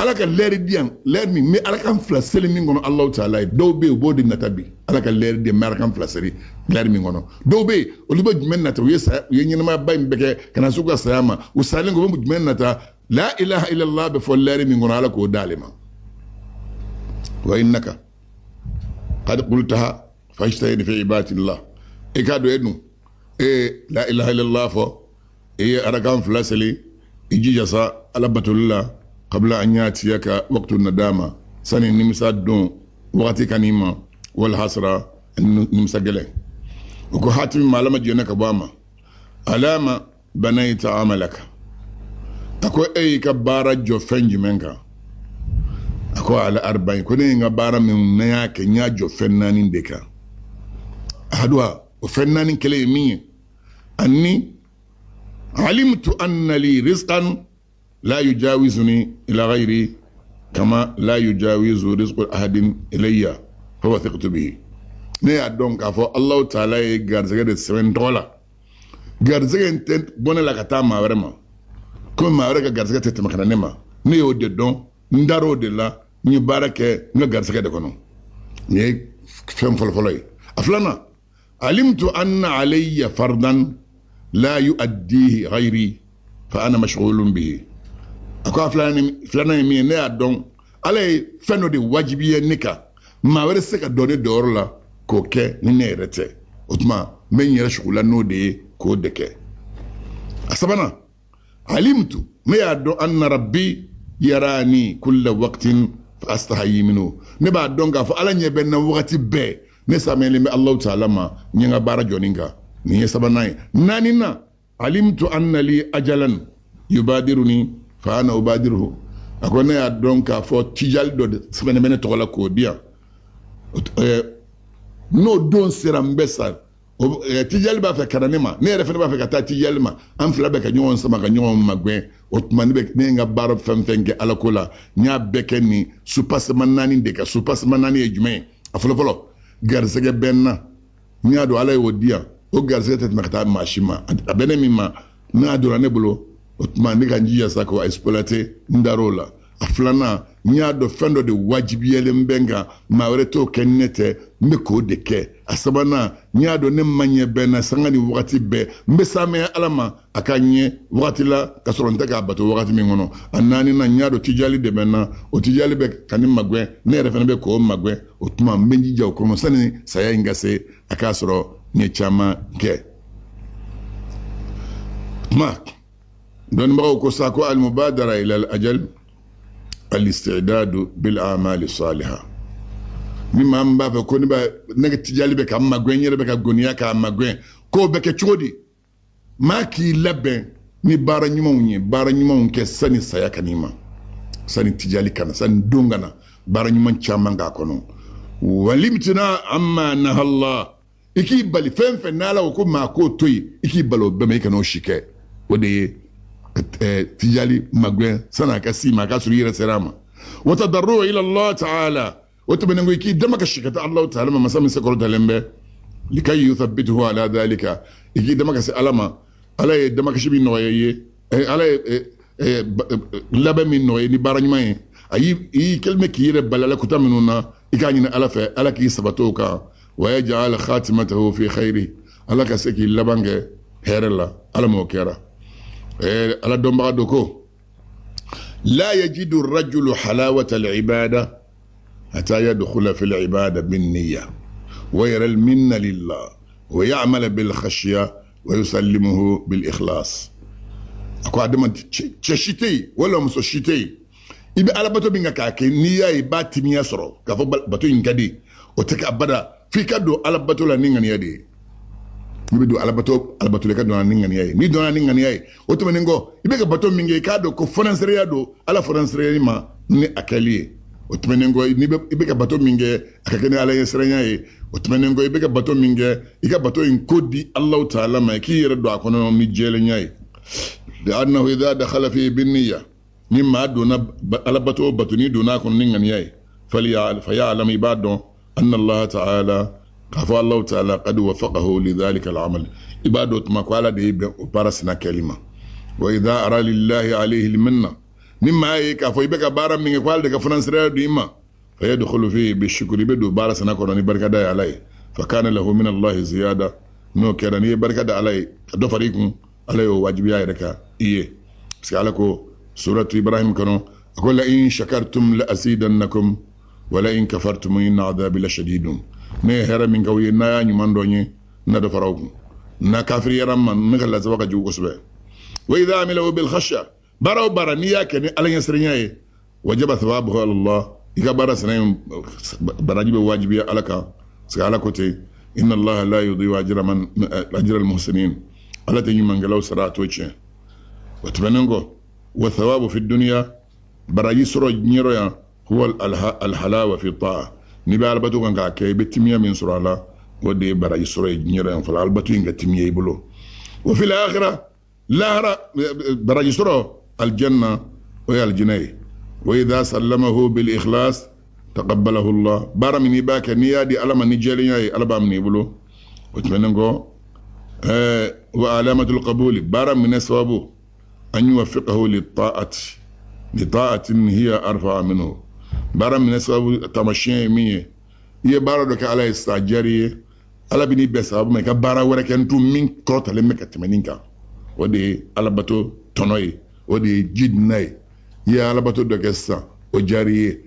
alaka leri dian leri mi alaka flaseli mi ngono allah taala do be bodi natabi alaka leri de markan flaseli leri mi ngono do be oliba jumen nata yesa yenyina ma bay mbeke kana suka sayama usalingo be jumen nata la ilaha illa allah be fo leri mi ngono alaka o dalima wa innaka qad qultaha fashtahid fi ibadati allah ikado ednu la ilaha illa allah fo arakan flaseli ijijasa alabatullah qabla an yatiyaka waqtu nadama sani nimsa don waqti kanima wal hasra nimsa gele وكو حاتم معلمة جنك باما علامة بنيت عملك أكو أي كبارة جو فنج منك أكو على 40 كوني غبارة من نياك نياجو فنانين ديكا أحدها وفنانين كليمية أني علمت أن لي رزقا لا يجاوزني إلى غيري كما لا يجاوز رزق أحد إلي فهو ثقت به نيا دونك أفو الله تعالى يغارزغي $7 غارزغي انت بونا لكتا ما ورما كون ما ورغا غارزغي تتمكنا نما نيو دي دون ندارو دي لا ني باركه نغا غارزغي دكونو ني فم فلفلوي أفلانا علمت أن علي فرضا لا يؤديه غيري فأنا مشغول به أكو فلان مي نيا دون علي فنو دي واجبيه نيكا ما ورسك دوني دور لا كوكي نيرته اوتما من يرشغل نو دي كودك اسبنا علمت ما يدو ان ربي يراني كل وقت فاستحيي منه نبا دونغا فالا نيبن وقت بي نسامي الله تعالى ما نيغا بارا جونينغا ني سبنا نانينا علمت ان لي اجلا يبادرني فانا ابادره akone ya donka fo tijal do semene mene tola ko dia no don sera mbesa tijal ba fa kananema ne refa ba fa kata tijal ma am fla be ka nyon sama ka nyon magwe otmani be ne nga baro femfenge alakola nya beke ni supas manani de ka supas manani ejume afolo folo garzege benna nya do alay wodia o garzege tet makata mashima abene mima na do ranebulo otmani ka njiya sako exploiter ndarola aflana nyado fendo de wajibiyele mbenga mawreto kennete mbeko deke asabana nyado ne manye bena sangani wakati be mbesame alama akanye wakati la kasoronta ka bato wakati mingono anani na nyado tijali de bena o tijali be kanim magwe ne refene be ko magwe otuma mbenji jaw ko sani saya ingase akasoro nye chama ke ma don ba ko sako al mubadara ila al ajal الاستعداد بالأعمال الصالحة مما أمبا فكوني با نغتي جالي بك أما غوين يرى بك غونيا كأما غوين كو بك تشودي ما كي لبن ni bara nyumon ke sani saya kanima sani tijali kana sani dongana bara nyumon chamanga kono walimtina amma nahalla iki bali fenfe nala ko ma ko toyi iki balo be me kano shike wode tijali magwe sana kasi ma ka suri serama watadarru ila Allah ta'ala وتبنغو يكي دمك الشكة الله تعالى ما سامي سكرو تلمبه لكي يثبته على ذلك يكي دمك سألما على دمك شبي نوعي على لبا من نوعي نبارن ماي أي كلمة كيرة بلالا كتامنونا يكانينا ألفة ألا كي سبتوكا ويجعل خاتمته في خيره ألا كسكي لبانك هيرلا ألا موكيرا ألا دمبغا دوكو لا يجد الرجل حلاوة العبادة حتى يدخل في العبادة بالنية ويرى المنة لله ويعمل بالخشية ويسلمه بالإخلاص أكو عدما تشيتي ولا مسوشيتي إبا على باتو بينك كاكي نية إبا تيمية سرو كفو باتو ينكدي وتك أبدا في كادو على باتو لا نينغان يدي يبدو على باتو لكادو لا نينغان يدي ني دونا نينغان يدي وتما نينغو إبا باتو مينغي كادو كو فرنسريا دو على فرنسريا ما ني أكاليه otumenengo ibeka bato minge akakene ala yesrenya yi otumenengo ibeka bato minge ika bato inkodi Allah ta'ala ma ki yerdo akono mi jele nyai de annahu idha dakhala fi binniya mimma duna ala bato batuni duna kon ningan yai فيعلم عباده أن الله تعالى كفى الله تعالى قد وفقه لذلك العمل عباده ما قال دي بارسنا كلمة وإذا أرى لله عليه المنة مما يكفي بك بارا من يقال لك فرنسا ديما فيدخل فيه بالشكر بدو بارا سنكون بركة داي عليه فكان له من الله زيادة نو كراني بركة داي عليه دو فريقكم عليه واجب يا إيه سألكو سورة إبراهيم كانوا أقول إن شكرتم لأزيدنكم ولئن كفرتم إن عذابي لشديد ne hera min kawye na ya nyuman donye na da farauku na kafir yaran man naga la zawaka ju usbe wa idha amilu bil khashya baraw baraniya kani alan yasrinya ye wajaba thawabuhu ala Allah iga bara sanan baraji be wajibi alaka sai alako te inna allaha la yudhi'u ajra al-muhsinin ala ta yuma ngalaw sarato ce watbanango wa thawabu fi dunya baraji soro nyero ya huwa al-halawa fi ta'a ni ba albatu kan ka ke betimiya min surala wode baraji soro nyero ya fala albatu inga timiya ibulo wa fil akhirah lahara baraji soro al-janna wa al-jinay wa idha sallamahu bil ikhlas taqabbalahu Allah bara mini baka niyadi alama nijeliya alaba mini bulo watbanango wa alamatul qabul bara min sawabu an yuwaffiqahu لطاعة هي أرفع منه bara من سبب تمشي مية هي bara دوك على استاجري على بني بسبب ما كبارا وركن تو من كروت لما كتمنينكا ودي على بتو تنوي ودي جدناي هي على بتو دوك سا وجاري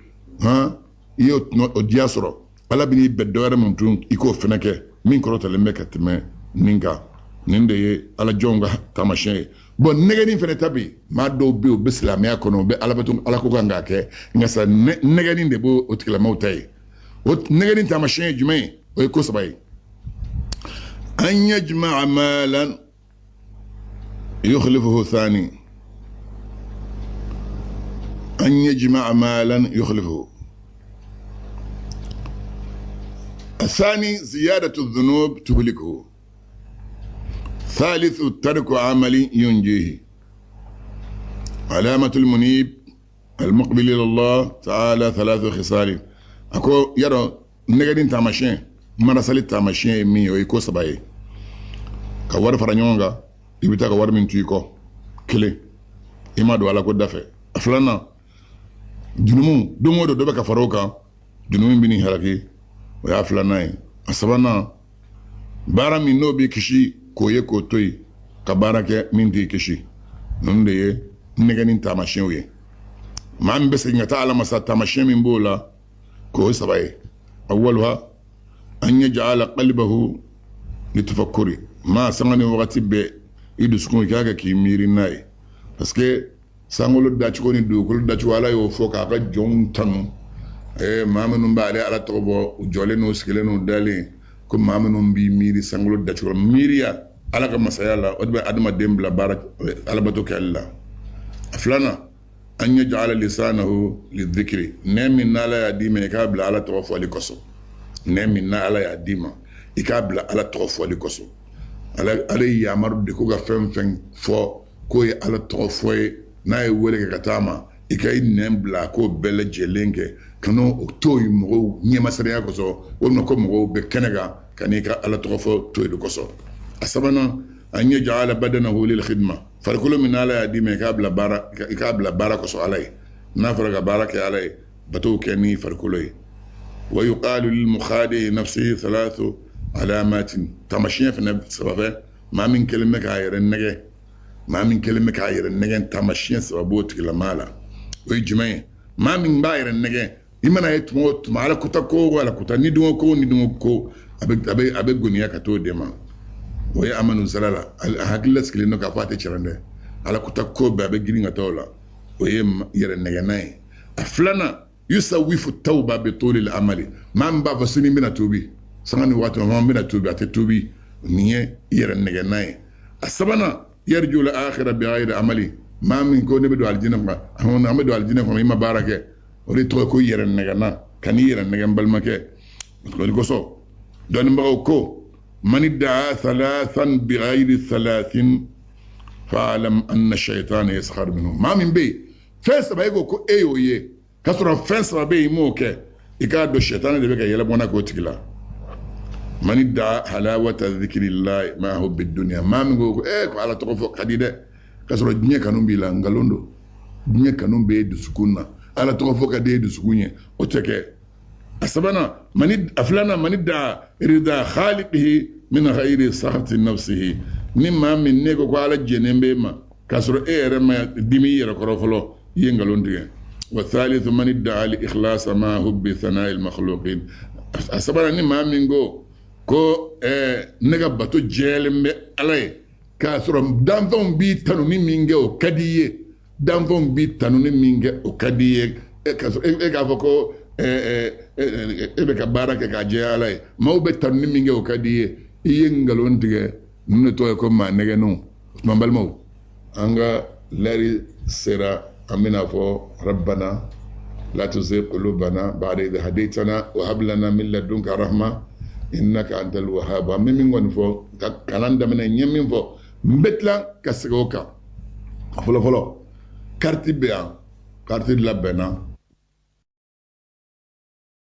ها يو ودياسرو على بني بدوار ممتون يكو فنكه من كروت لما كتمنينكا ninde ala jonga tamashe bon negeni fene tabi ma do be o bislam ya kono be ala batum ala ko ganga ke ngasa negeni de bo otikla mawtay o negeni tamashe jume o ko sabay an yajma' malan yukhlifuhu thani an yajma' malan yukhlifuhu الثاني زيادة الذنوب تهلكه ثالث ترك عمل ينجيه علامة المنيب المقبل إلى الله تعالى ثلاث خصال أكو يرى نجدين تامشين مرسل تامشين مي ويكو سباي كوار فرانيونغا يبتا كوار من تيكو كلي إما دو على كود دفع أفلانا جنومو دومو دو دوبك فروكا جنومين بني هلاكي ويا أفلانا أسبانا بارا من نو بي كشي koye ko toy ka barake min di kishi nun de ye neganin tamashin ye man bese ngata ala masa tamashin min bola ko sabaye awwalha an yaj'ala qalbahu litafakkuri ma sangani waqti be iduskun kaga ki miri nay parce que sangolo dachi ko ni du ko dachi wala yo foka ka jon tanu mamanu baale ala tobo jole no skele no dali ko mamanu bi miri sangolo dachi ko miriya ala ka masaya la o be adama dembla barak ala bato ke alla aflana an yaj'ala lisanahu lidhikri nemi nala ya dime kabla ala tawaffu alikoso nemi nala ya dima ikabla ala tawaffu alikoso ala ya maru de ko ga fem fo ko ya ala tawaffu na e wele ka tama ikai nembla ko bele jelenge kano toy mo nyema sariya ko so wonno ko mo be kenaga kanika ala tawaffu toy do ko so asabana an yaj'ala badanahu lil khidma farkulu min ala yadime ikabla baraka so alay nafraga baraka alay batu kani farkulu wa yuqalu lil mukhadi nafsihi thalathu alamat tamashiya fi sababe ma min kalima kayran nage tamashiya sababu tiklamala wa ijma ma min bayran nage imana yetmo mala kutako wala kutani dungo ko abe goniya ka to dema waya amanu zalala hakilla skile no ka fate chirande ala kutakko ba be giringa tawla waya yere neganay aflana yusawifu tawba bi tul al amali man ba fasini mina tubi sangani watu man mina tubi ate tubi niye yere neganay asabana yarju al akhirah bi ghayri amali ma min ko ne be do aljina ma amon amado aljina ko ma barake ori to ko yere negana kan yere negan balmake ko so don mbago ko من ادعى ثلاثا بغير ثلاث فاعلم ان الشيطان يسخر منه ما من بي فاس بايغو كو ايو يه كسر فاس باي موكه يكادو الشيطان اللي بقى يلبونا كو تكلا من ادعى حلاوه ذكر الله ما هو بالدنيا ما من غو على توفق حديده كسر دنيا كانوا بيلا غالوندو دنيا كانوا بي دسكونا على توفق دي دسكونيه وتكه أسبنا من أفلانا من ادعى رضا خالقه من غير سخط نفسه مما من نيكو على الجنب ما كسر ما دمي يركرفلو ينغلوندي والثالث من ادعى الإخلاص ما هو بثناء المخلوقين أسبنا مما من جو كو نيكا باتو جيلم علي كسر دانفون بي تنوني مينغو كديه دانفون بي تنوني مينغو كديه كسر إيكا فوكو ebe ka baara kɛ k'a jɛ ala ye maaw bɛ tanuni min kɛ o ka di ye i ye ngalon tigɛ ninnu de tɔgɔ ye ko maa nɛgɛnenw tuma balimaw an ka lɛri sera an bɛna fɔ rabbana la tuzigh qulubana ba'da idh hadaytana wa hab lana min ladunka rahma innaka antal wahhab an bɛ min kɔni fɔ ka kalan daminɛ n ye min fɔ n bɛ tila ka segin o kan a fɔlɔ fɔlɔ kariti bɛ yan kariti labɛnna